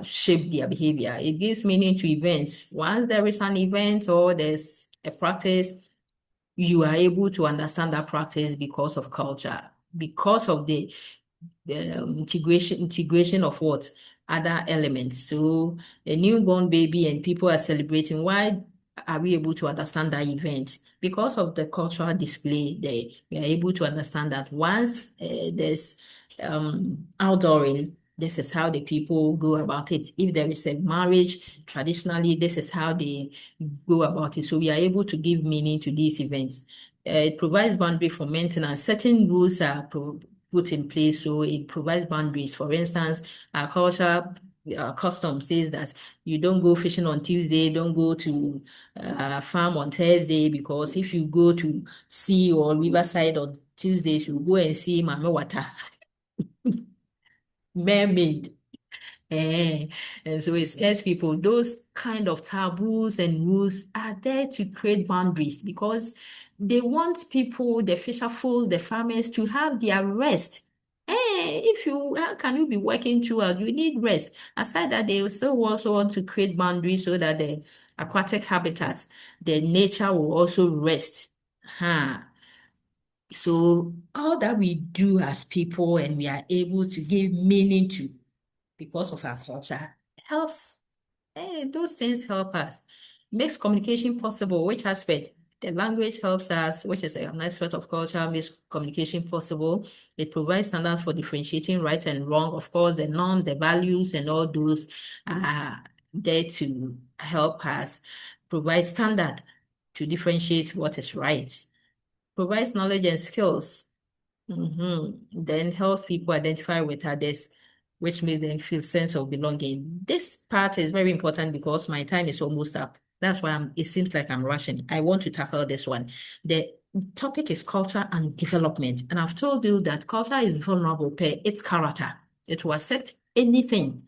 shape their behavior. It gives meaning to events. Once there is an event or there's a practice, you are able to understand that practice because of culture, because of the integration of what other elements. So a newborn baby and people are celebrating. Why are we able to understand that event? Because of the cultural display there, we are able to understand that once there's outdooring, this is how the people go about it. If there is a marriage, traditionally, this is how they go about it. So we are able to give meaning to these events. It provides boundary for maintenance. Certain rules are put in place, so it provides boundaries. For instance, our culture, our custom says that you don't go fishing on Tuesday, don't go to farm on Thursday, because if you go to sea or riverside on Tuesdays, you go and see mame water, mermaid. And so it scares people. Those kind of taboos and rules are there to create boundaries because they want people, the fisherfolk, the farmers, to have their rest. If you, how can you be working throughout? You need rest. Aside that, they will still also want to create boundaries so that the aquatic habitats, the nature will also rest. Huh. So all that we do as people and we are able to give meaning to because of our culture helps. Those things help us. Makes communication possible. Which aspect? The language helps us, which is an aspect of culture, makes communication possible. It provides standards for differentiating right and wrong. Of course, the norm, the values, and all those are there to help us provide standard to differentiate what is right. Provides knowledge and skills. Then helps people identify with others, which makes them feel sense of belonging. This part is very important because my time is almost up. That's why it seems like I'm rushing. I want to tackle this one. The topic is culture and development. And I've told you that culture is vulnerable per its character. It will accept anything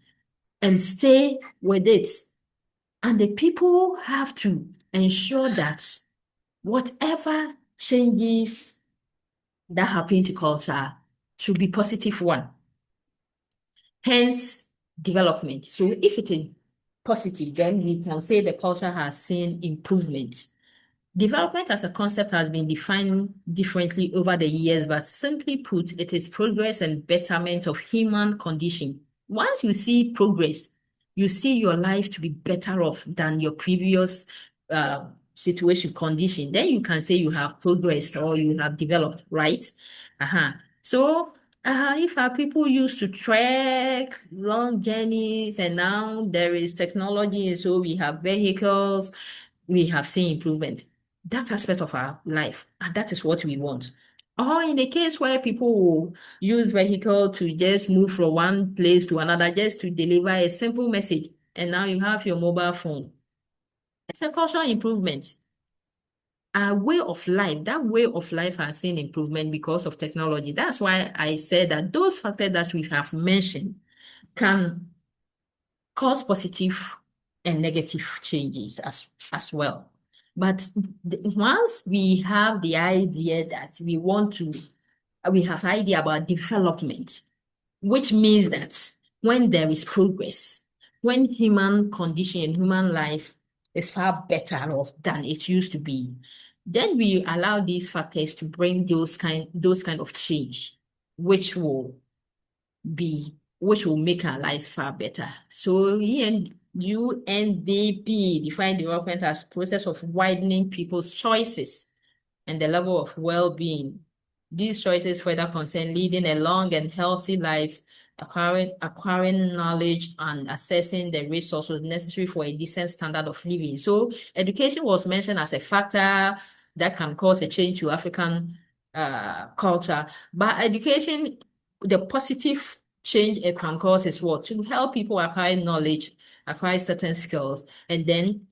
and stay with it. And the people have to ensure that whatever changes that happen to culture should be positive one. Hence, development. So if it is positive, then we can say the culture has seen improvement. Development as a concept has been defined differently over the years, but simply put, it is progress and betterment of human condition. Once you see progress, you see your life to be better off than your previous situation, condition. Then you can say you have progressed or you have developed, right? So if our people used to trek long journeys and now there is technology, and so we have vehicles, we have seen improvement. That aspect of our life, and that is what we want. Or in a case where people will use vehicle to just move from one place to another, just to deliver a simple message, and now you have your mobile phone. It's a cultural improvement. Our way of life, that way of life has seen improvement because of technology. That's why I said that those factors that we have mentioned can cause positive and negative changes as well. But once we have the idea that we have idea about development, which means that when there is progress, when human condition and human life is far better off than it used to be, then we allow these factors to bring those kind of change, which will make our lives far better. So UNDP define development as process of widening people's choices and the level of well-being. These choices further concern leading a long and healthy life, acquiring knowledge, and assessing the resources necessary for a decent standard of living. So education was mentioned as a factor that can cause a change to African culture. But education, the positive change it can cause is what? To help people acquire knowledge, acquire certain skills, and then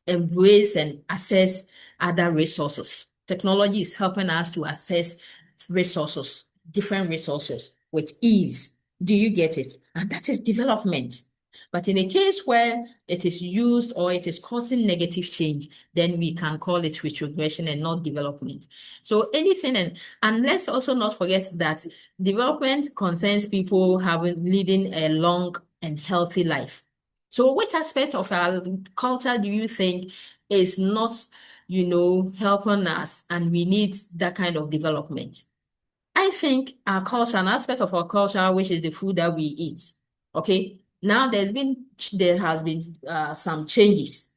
embrace and access other resources. Technology is helping us to access resources, different resources with ease. Do you get it? And that is development. But in a case where it is used or it is causing negative change, then we can call it retrogression and not development. So anything, and let's also not forget that development concerns people leading a long and healthy life. So which aspect of our culture do you think is not, helping us and we need that kind of development? I think our culture, an aspect of our culture, which is the food that we eat. Okay. Now there has been some changes.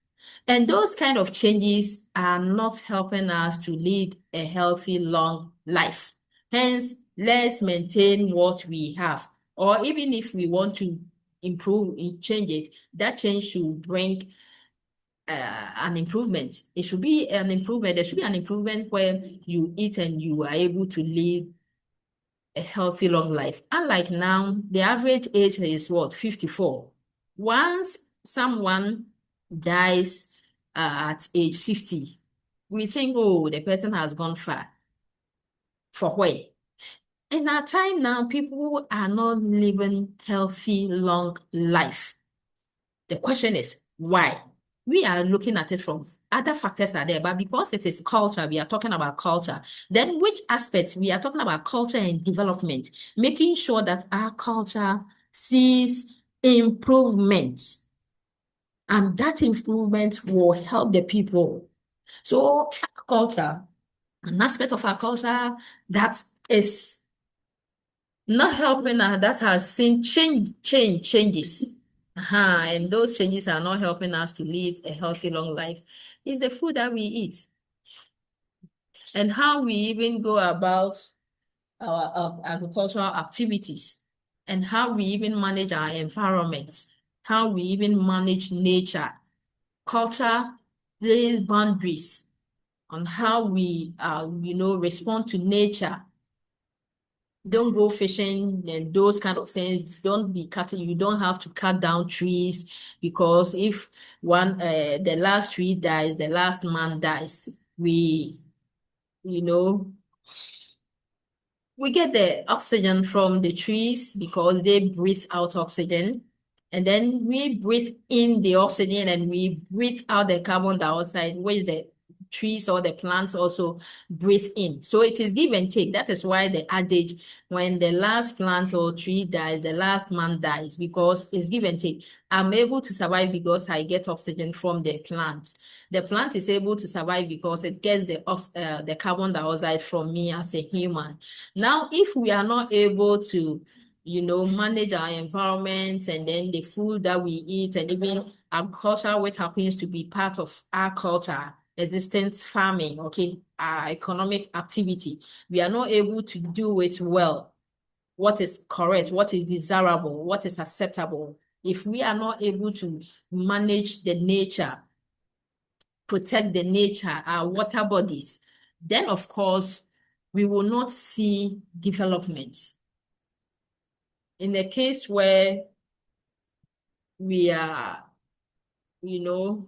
And those kind of changes are not helping us to lead a healthy, long life. Hence, let's maintain what we have. Or even if we want to improve, change it, that change should bring an improvement. It should be an improvement. There should be an improvement where you eat and you are able to live a healthy long life. Unlike now, the average age is what? 54. Once someone dies at age 60, we think, oh, the person has gone far. For where? In our time now, people are not living healthy, long life. The question is, why? We are looking at it from other factors are there, but because it is culture, we are talking about culture. Then which aspects? We are talking about culture and development, making sure that our culture sees improvement. And that improvement will help the people. So our culture, an aspect of our culture that is not helping us, that has seen changes. And those changes are not helping us to lead a healthy, long life, is the food that we eat. And how we even go about our agricultural activities, and how we even manage our environment, how we even manage nature. Culture lays boundaries on how we, respond to nature. Don't go fishing and those kind of things. Don't be cutting. You don't have to cut down trees, because if the last tree dies, the last man dies. You know, we get the oxygen from the trees because they breathe out oxygen. And then we breathe in the oxygen and we breathe out the carbon dioxide, which the trees or the plants also breathe in. So it is give and take. That is why the adage, when the last plant or tree dies, the last man dies, because it's give and take. I'm able to survive because I get oxygen from the plant. The plant is able to survive because it gets the carbon dioxide from me as a human. Now, if we are not able to, manage our environment and then the food that we eat and even agriculture, which happens to be part of our culture, existence farming, okay, our economic activity, we are not able to do it well. What is correct, what is desirable, what is acceptable. If we are not able to manage the nature, protect the nature, our water bodies, then of course, we will not see development. In the case where we are, doing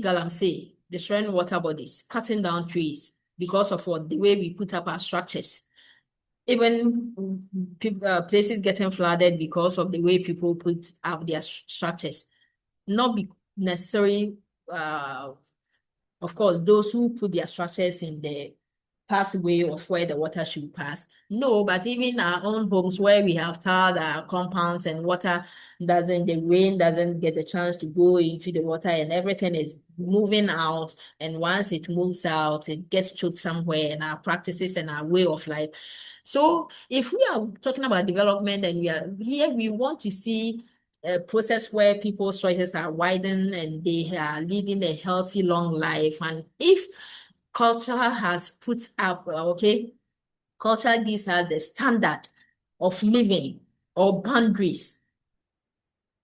galamsey, destroying water bodies, cutting down trees because of the way we put up our structures. Even places getting flooded because of the way people put up their structures. Not be necessarily, of course, those who put their structures in the pathway of where the water should pass. No, but even our own homes where we have tiled our compounds and the rain doesn't get the chance to go into the water and everything is moving out. And once it moves out, it gets choked somewhere in our practices and our way of life. So if we are talking about development and we want to see a process where people's choices are widened and they are leading a healthy, long life. And if culture has put up, culture gives us the standard of living or boundaries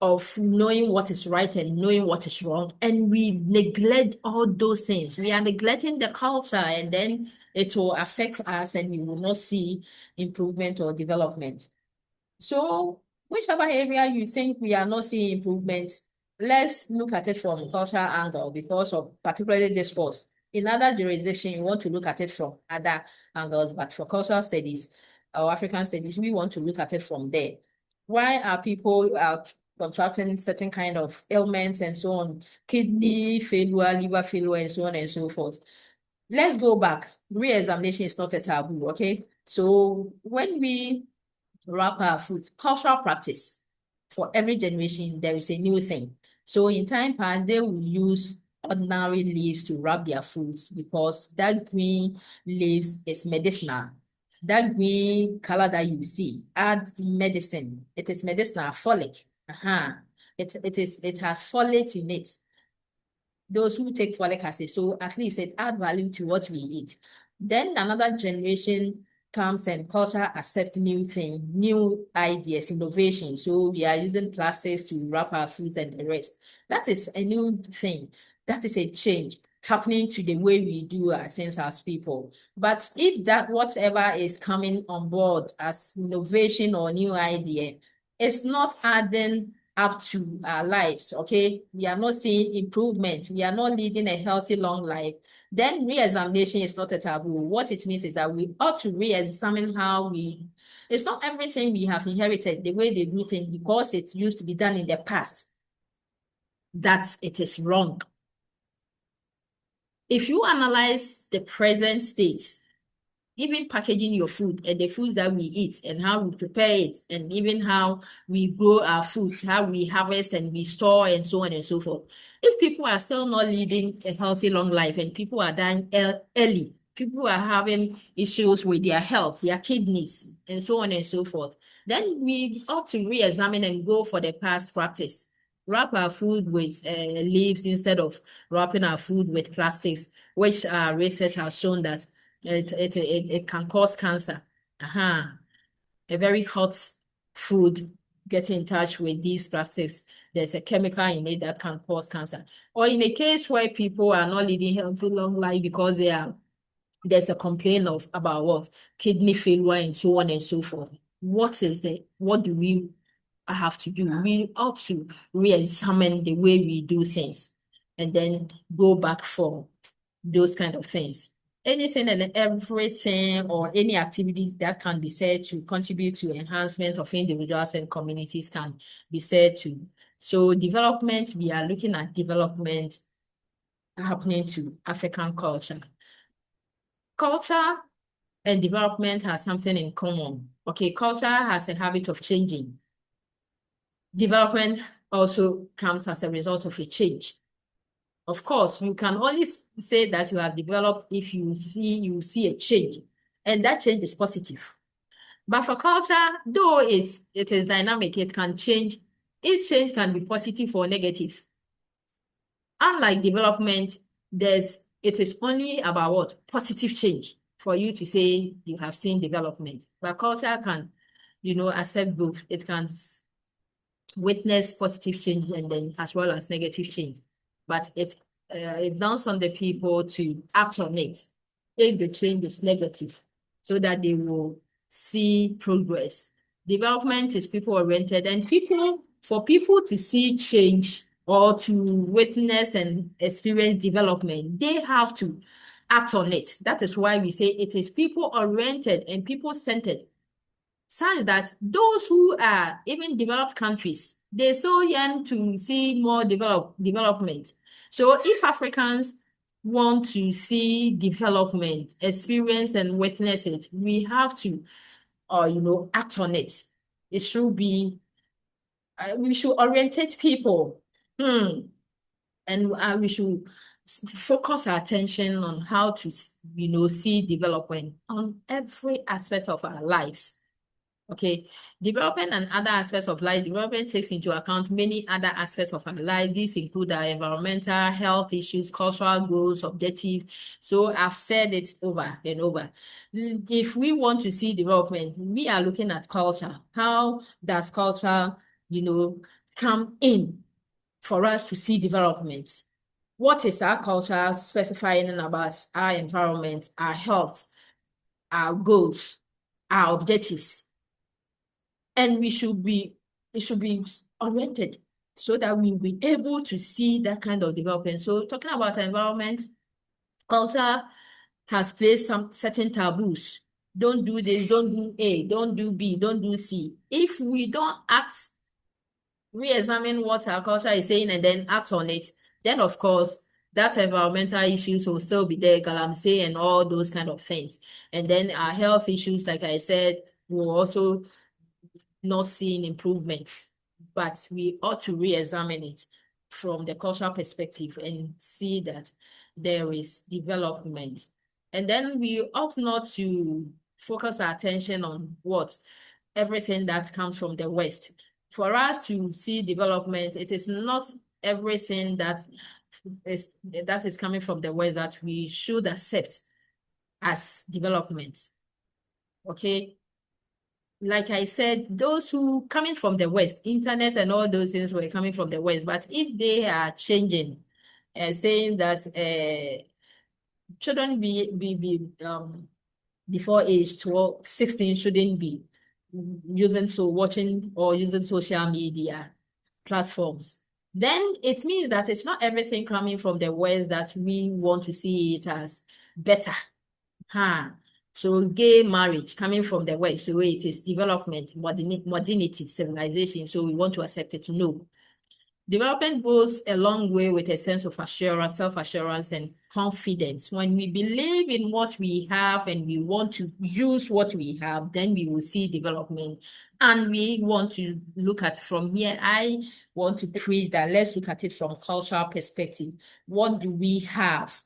of knowing what is right and knowing what is wrong, and we neglect all those things. We are neglecting the culture, and then it will affect us and we will not see improvement or development. So whichever area you think we are not seeing improvement, let's look at it from a cultural angle because of particularly this course. In other jurisdictions, you want to look at it from other angles, but for cultural studies or African studies, we want to look at it from there. Why are people contracting certain kind of ailments and so on, kidney failure, liver failure, and so on and so forth? Let's go back. Re-examination is not a taboo, okay? So when we wrap our food. Cultural practice. For every generation, there is a new thing. So in time past, they will use ordinary leaves to wrap their foods because that green leaves is medicinal. That green color that you see adds medicine. It is medicinal, folic. It has folate in it. Those who take folic acid, so at least it add value to what we eat. Then another generation comes and culture accept new thing, new ideas, innovation. So we are using plastics to wrap our foods and the rest. That is a new thing. That is a change happening to the way we do our things as people. But if that whatever is coming on board as innovation or new idea, it's not adding up to our lives, okay? We are not seeing improvement. We are not leading a healthy, long life. Then re-examination is not a taboo. What it means is that we ought to re-examine how it's not everything we have inherited, the way they do things, because it used to be done in the past, that it is wrong. If you analyze the present state, even packaging your food and the foods that we eat and how we prepare it and even how we grow our foods, how we harvest and we store and so on and so forth. If people are still not leading a healthy long life and people are dying early, people are having issues with their health, their kidneys and so on and so forth, then we ought to re-examine and go for the past practice. Wrap our food with leaves instead of wrapping our food with plastics, which research has shown that it can cause cancer. A very hot food, get in touch with these plastics. There's a chemical in it that can cause cancer. Or in a case where people are not leading healthy long life because there's a complaint about what? Kidney failure and so on and so forth. What do we have to do? We ought to re-examine the way we do things and then go back for those kind of things. Anything and everything or any activities that can be said to contribute to enhancement of individuals and communities can be said to. So development, we are looking at development happening to African culture. Culture and development has something in common. Okay, culture has a habit of changing. Development also comes as a result of a change. Of course, you can only say that you have developed if you see a change, and that change is positive. But for culture, though it is dynamic, it can change. Each change can be positive or negative. Unlike development, it is only about what? Positive change for you to say you have seen development. But culture can, accept both. It can witness positive change and then as well as negative change. But it downs on the people to act on it if the change is negative so that they will see progress. Development is people-oriented, and for people to see change or to witness and experience development, they have to act on it. That is why we say it is people-oriented and people-centered, such that those who are even developed countries, they still yearn to see more development. So if Africans want to see development, experience and witness it, we have to, act on it. It should be, we should orientate people. And we should focus our attention on how to, see development on every aspect of our lives. Okay, development and other aspects of life. Development takes into account many other aspects of our life. These include our environmental, health issues, cultural goals, objectives. So I've said it over and over. If we want to see development, we are looking at culture. How does culture, come in for us to see development? What is our culture specifying about our environment, our health, our goals, our objectives? And it should be oriented so that we'll be able to see that kind of development. So talking about environment, culture has placed some certain taboos. Don't do this, don't do A, don't do B, don't do C. If we don't re-examine what our culture is saying and then act on it, then of course that environmental issues will still be there, galamsey and all those kind of things. And then our health issues, like I said, will also not seeing improvement, but we ought to re-examine it from the cultural perspective and see that there is development. And then we ought not to focus our attention on everything that comes from the West. For us to see development, it is not everything that is coming from the West that we should accept as development. Okay. Like I said, those who coming from the West, internet and all those things were coming from the West. But if they are changing and saying that children before age 12, 16 shouldn't be watching or using social media platforms, then it means that it's not everything coming from the West that we want to see it as better. So gay marriage coming from the West, so it is development, modernity, civilization. So we want to accept it. No. Development goes a long way with a sense of assurance, self-assurance, and confidence. When we believe in what we have and we want to use what we have, then we will see development. And we want to look at from here. I want to preach that let's look at it from cultural perspective. What do we have?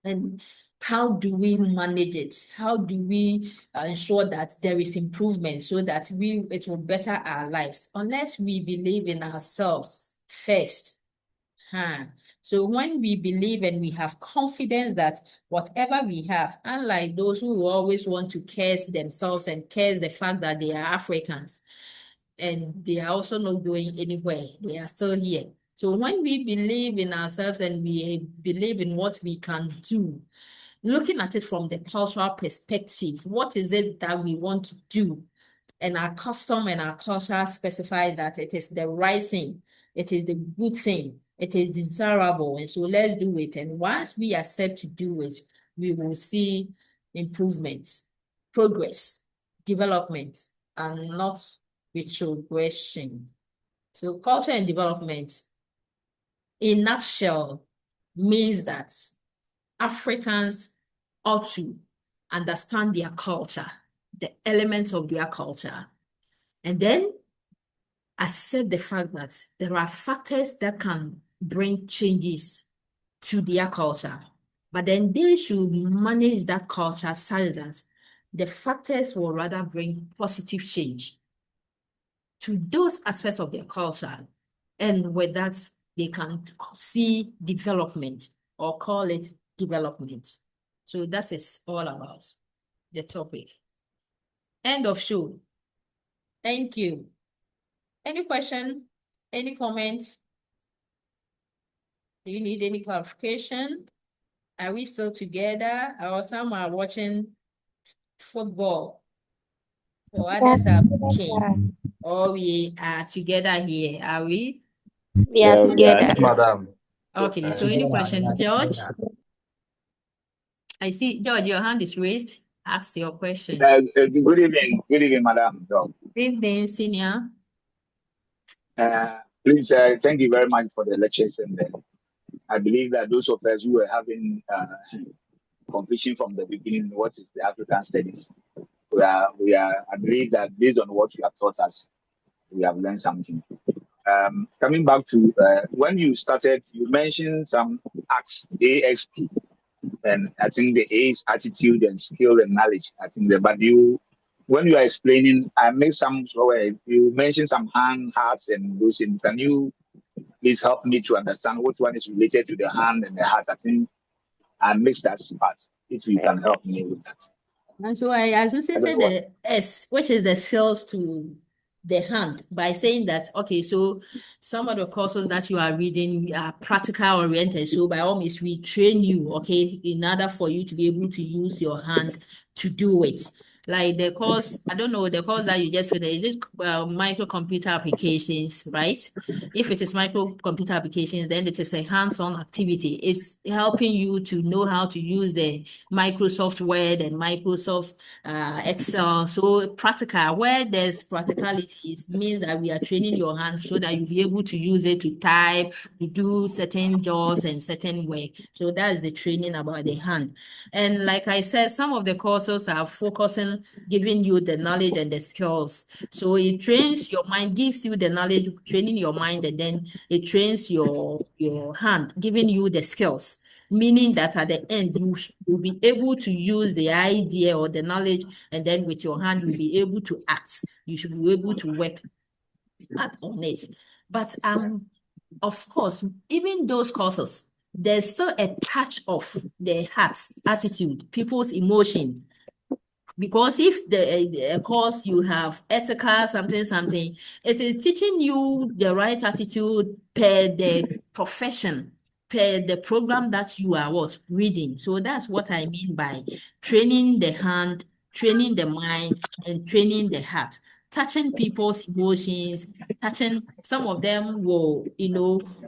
And how do we manage it? How do we ensure that there is improvement so that it will better our lives? Unless we believe in ourselves first. So when we believe and we have confidence that whatever we have, unlike those who always want to curse themselves and curse the fact that they are Africans, and they are also not going anywhere, they are still here. So when we believe in ourselves and we believe in what we can do, looking at it from the cultural perspective, what is it that we want to do? And our custom and our culture specify that it is the right thing, it is the good thing, it is desirable, and so let's do it. And once we accept to do it, we will see improvements, progress, development, and not retrogression. So culture and development, in a nutshell, means that Africans ought to understand their culture, the elements of their culture, and then accept the fact that there are factors that can bring changes to their culture. But then they should manage that culture such that the factors will rather bring positive change to those aspects of their culture. And with that, they can see development or call it development. So that is all about the topic. End of show. Thank you. Any question? Any comments? Do you need any clarification? Are we still together? Or some are watching football? Or others are working? Or we are together here? Are we? We are Yes, together. Yes, madam. Okay, so any question? George? I see, George, your hand is raised. Ask your question. Good evening, Madam. Good evening, Senior. Please, thank you very much for the lectures. And I believe that those of us who were having confusion from the beginning, what is the African studies? I believe that based on what you have taught us, we have learned something. Coming back to when you started, you mentioned some acts, ASP. And I think the A is attitude and skill and knowledge. I think but when you are explaining, I made some, you mentioned some hand, hearts, and those things. Can you please help me to understand which one is related to the hand and the heart? I think I missed that part. If you can help me with that. And so I associated the S, which is the skills to the hand, by saying that, okay, so some of the courses that you are reading are practical oriented. So by all means, we train you, okay, in order for you to be able to use your hand to do it. Like the course, I don't know, the course that you just finished, is it microcomputer applications, right? If it is microcomputer applications, then it is a hands-on activity. It's helping you to know how to use the Microsoft Word and Microsoft Excel. So practical, where there's practicality, it means that we are training your hands so that you'll be able to use it to type, to do certain jobs and certain work. So that is the training about the hand. And like I said, some of the courses are focusing education, giving you the knowledge and the skills. So it trains your mind, gives you the knowledge, training your mind, and then it trains your hand, giving you the skills. Meaning that at the end, will be able to use the idea or the knowledge, and then with your hand, you'll be able to act. You should be able to work hard on it. But of course, even those courses, there's still a touch of the heart, attitude, people's emotion. Because if the course you have ethical something, it is teaching you the right attitude per the profession, per the program that you are reading. So that's what I mean by training the hand, training the mind, and training the heart. Touching people's emotions, touching some of them will,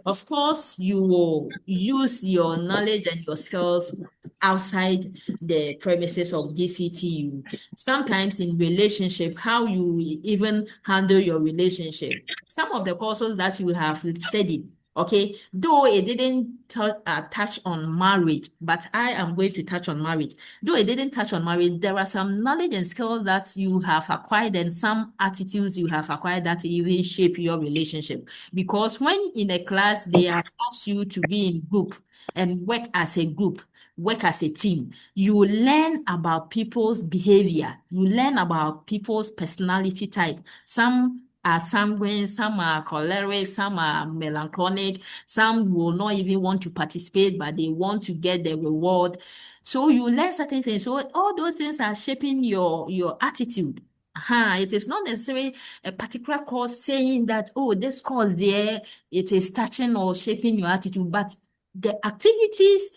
of course, you will use your knowledge and your skills outside the premises of DCTU. Sometimes in relationship, how you even handle your relationship. Some of the courses that you have studied, okay, though it didn't touch on marriage, but I am going to touch on marriage. Though it didn't touch on marriage, there are some knowledge and skills that you have acquired and some attitudes you have acquired that even shape your relationship. Because when in a class, they have asked you to be in group and work as a group, work as a team. You learn about people's behavior. You learn about people's personality type. Some are sanguine, some are choleric, some are melancholic, some will not even want to participate, but they want to get the reward. So you learn certain things. So all those things are shaping your attitude. It is not necessarily a particular course saying that, oh, this course there, it is touching or shaping your attitude, but the activities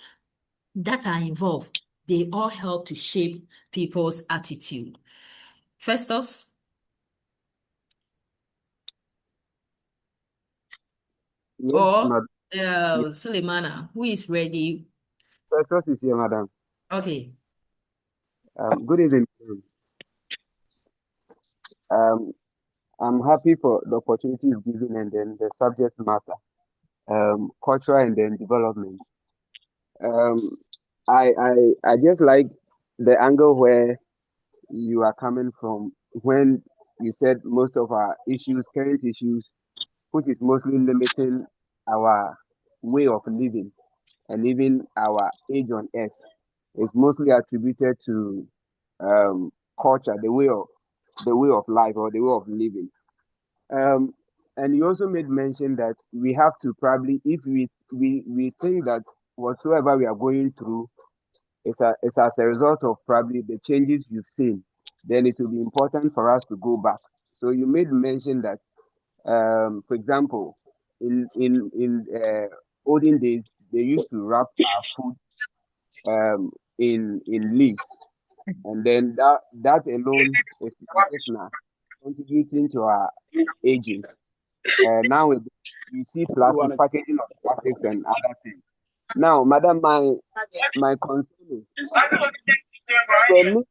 that are involved, they all help to shape people's attitude. Festus Yes, or madam. Sulemana, who is ready? Festus is here, madam. Okay. Good evening. Um, I'm happy for the opportunity you've given and then the subject matter, culture and then development. Um, I just like the angle where you are coming from when you said most of our issues, current issues, which is mostly limiting our way of living and even our age on earth, is mostly attributed to um, culture, the way of life or the way of living. Um, and you also made mention that we have to probably, if we think that whatsoever we are going through is as a result of probably the changes you've seen, then it will be important for us to go back. So you made mention that, for example, in olden days, they used to wrap our food in leaves, and then that alone is medicinal, contributing to our aging. Now we see plastic packaging of plastics and other things. Now, madam, my concern is we're missing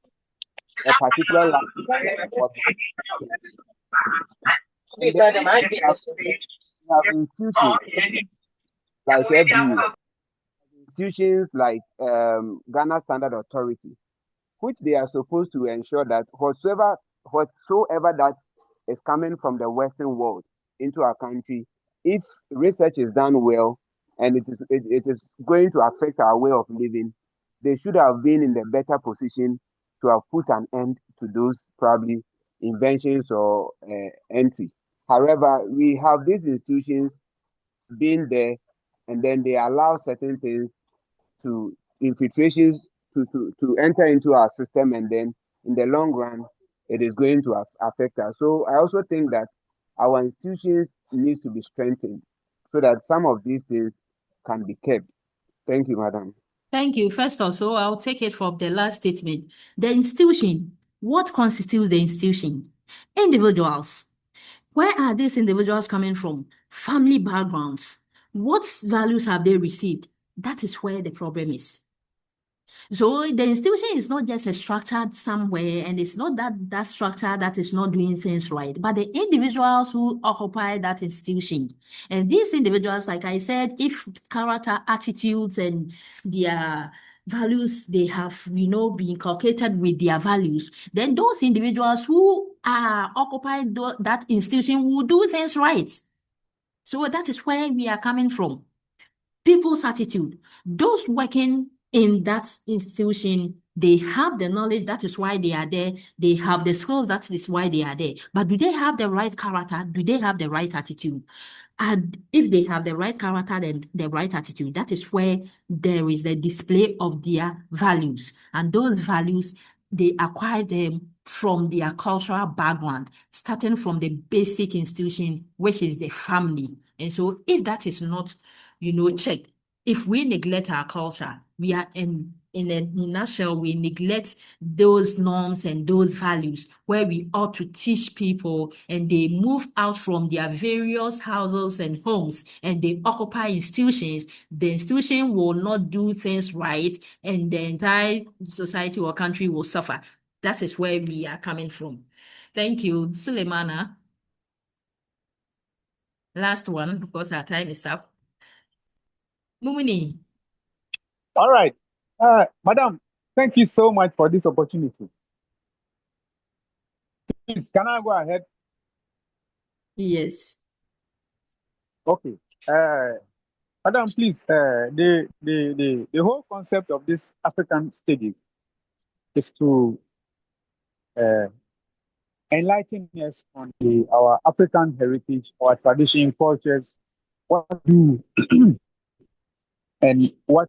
a particular line of and then we have institutions like FDA, institutions like Ghana Standard Authority, which they are supposed to ensure that whatsoever that is coming from the Western world into our country, if research is done well and it is going to affect our way of living, they should have been in the better position to have put an end to those probably inventions or entry. However, we have these institutions being there, and then they allow certain things to infiltrations to enter into our system, and then in the long run it is going to affect us. So I also think that our institutions needs to be strengthened so that some of these things can be kept. Thank you, madam. Thank you. First also, I'll take it from the last statement. The institution, what constitutes the institution? Individuals. Where are these individuals coming from? Family backgrounds. What values have they received? That is where the problem is. So the institution is not just a structured somewhere, and it's not that structure that is not doing things right, but the individuals who occupy that institution. And these individuals, like I said, if character, attitudes, and values they have, been inculcated with their values, then those individuals who are occupying that institution will do things right. So that is where we are coming from. People's attitude. Those working in that institution, they have the knowledge, that is why they are there. They have the skills, that is why they are there. But do they have the right character? Do they have the right attitude? And if they have the right character and the right attitude, that is where there is a display of their values. And those values, they acquire them from their cultural background, starting from the basic institution, which is the family. And so if that is not, checked, if we neglect our culture, we are in a nutshell, we neglect those norms and those values where we ought to teach people, and they move out from their various houses and homes and they occupy institutions. The institution will not do things right, and the entire society or country will suffer. That is where we are coming from. Thank you. Suleimana. Last one, because our time is up. Mumini. All right. Madam, thank you so much for this opportunity. Please, can I go ahead? Yes. Okay. Madam, please, the whole concept of this African studies is to enlighten us on our African heritage, our tradition, cultures, what we do, and what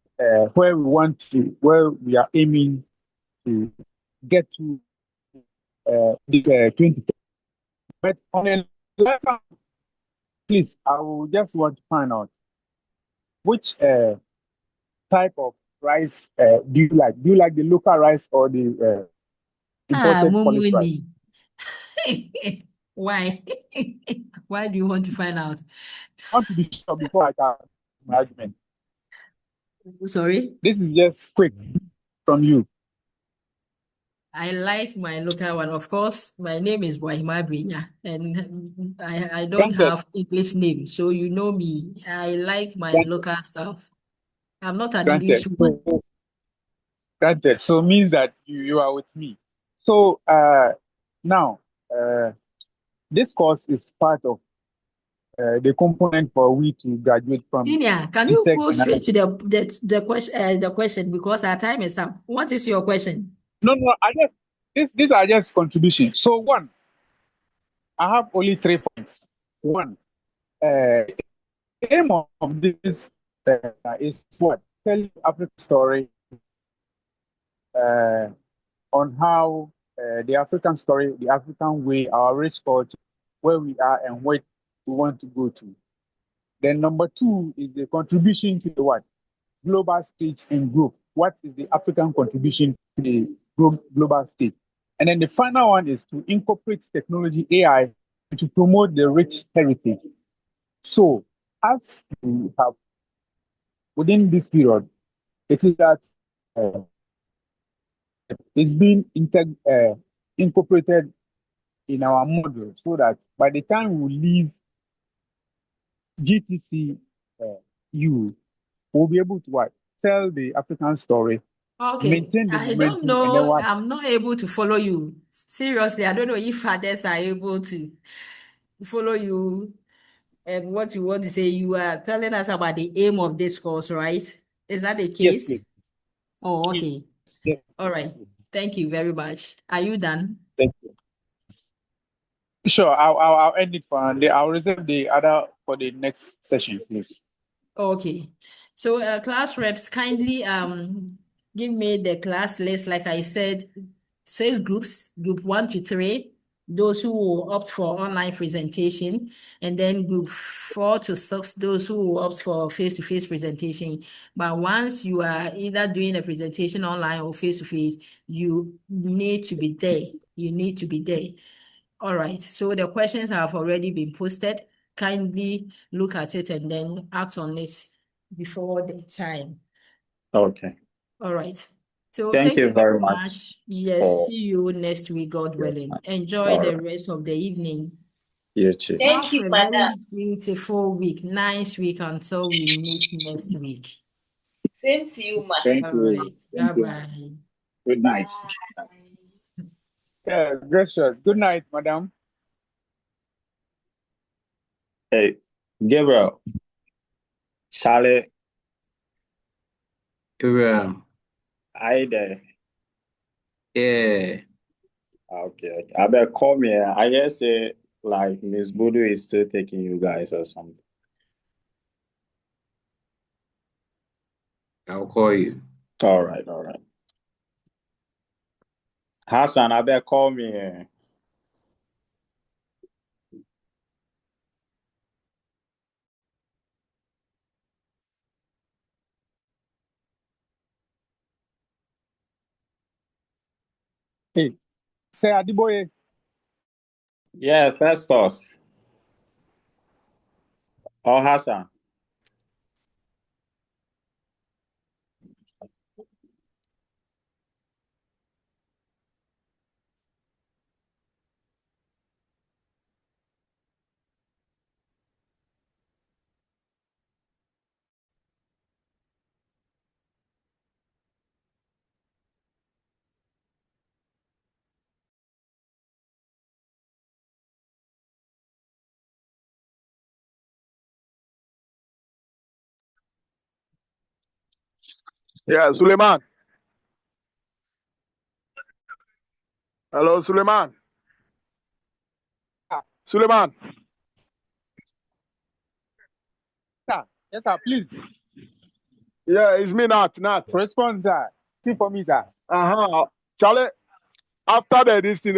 where we are aiming to get to this 20. But on a level, please, I will just want to find out which type of rice do you like? Do you like the local rice or the imported polished rice? Mumini. Why? Why do you want to find out? I want to be sure before I start my argument. Sorry? This is just quick from you. I like my local one. Of course, my name is Boahemaa Brenya, and I don't Granted, have English name, so you know me. I like my granted, local stuff. I'm not an granted. English woman. So, granted. So means that you are with me. So now this course is part of the component for we to graduate from Senior, can you tech go and other. straight to the question because our time is up? What is your question? No. I just these are just contributions. So one, I have only 3 points. One, the aim of this is what? Tell African story on how the African story, the African way, our rich culture, where we are and what we want to go to. Then number 2 is the contribution to the what? Global stage and group. What is the African contribution to the global stage? And then the final one is to incorporate technology, AI, to promote the rich heritage. So, as we have within this period, it is that it's been incorporated in our model so that by the time we leave GTC we'll be able to what? Tell the African story, Okay, maintain the I don't momentum, and then know. what? I'm not able to follow you. Seriously, I don't know if others are able to follow you and what you want to say. You are telling us about the aim of this course, right? Is that the Yes, please. case? Oh, Yes, okay. yes, All right. please. Thank you very much. Are you done? Thank you. Sure, I'll end it for I'll reserve the other for the next session, please. Okay. So class reps, kindly give me the class list. Like I said, 6 groups, group 1 to 3, those who will opt for online presentation, and then group 4 to 6, those who will opt for face-to-face presentation. But once you are either doing a presentation online or face-to-face, you need to be there. You need to be there. All right. So the questions have already been posted. Kindly look at it and then act on it before the time. Okay. All right. So Thank thank you you very very much much. Yes, for see you next week, God your willing. time. Enjoy All the right. rest of the evening. You too. Thank Have you, a very madam. beautiful week, nice week until we meet next week. Same to you, ma. Thank All you. right. Thank you. Bye-bye. Good night. Bye. Yeah, gracious. Good night, madam. Hey, Gabriel, Charlie, Gabriel. are you there? Yeah. Okay. I better call me. I guess like Miss Budu is still taking you guys or something. I'll call you. All right. Hassan, I better call me. Hey, say Adiboye. Yeah, Festus or Hassan. Yeah, Suleiman. Hello, Suleiman. Suleiman. Yes, sir, please. Yeah, it's me, Nat. Respond, sir. See for me, sir. Uh-huh. Charlie, after this thing,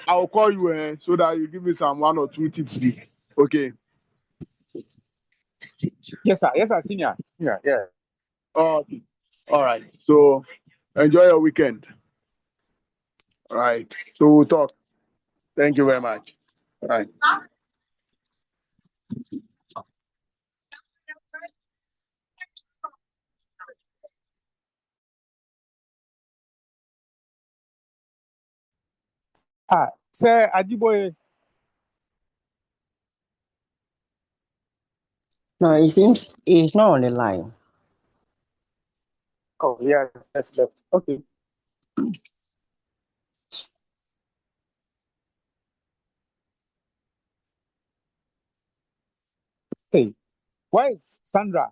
I'll call you so that you give me some 1 or 2 tips. Okay. Yes, sir. Yes, sir, senior. Senior, yeah. Okay. All right. So enjoy your weekend. All right. So we'll talk. Thank you very much. All right. Say Adiboye. No, it seems he's not on the line. Oh, yes, yes, left. Okay. Hey, why is Sandra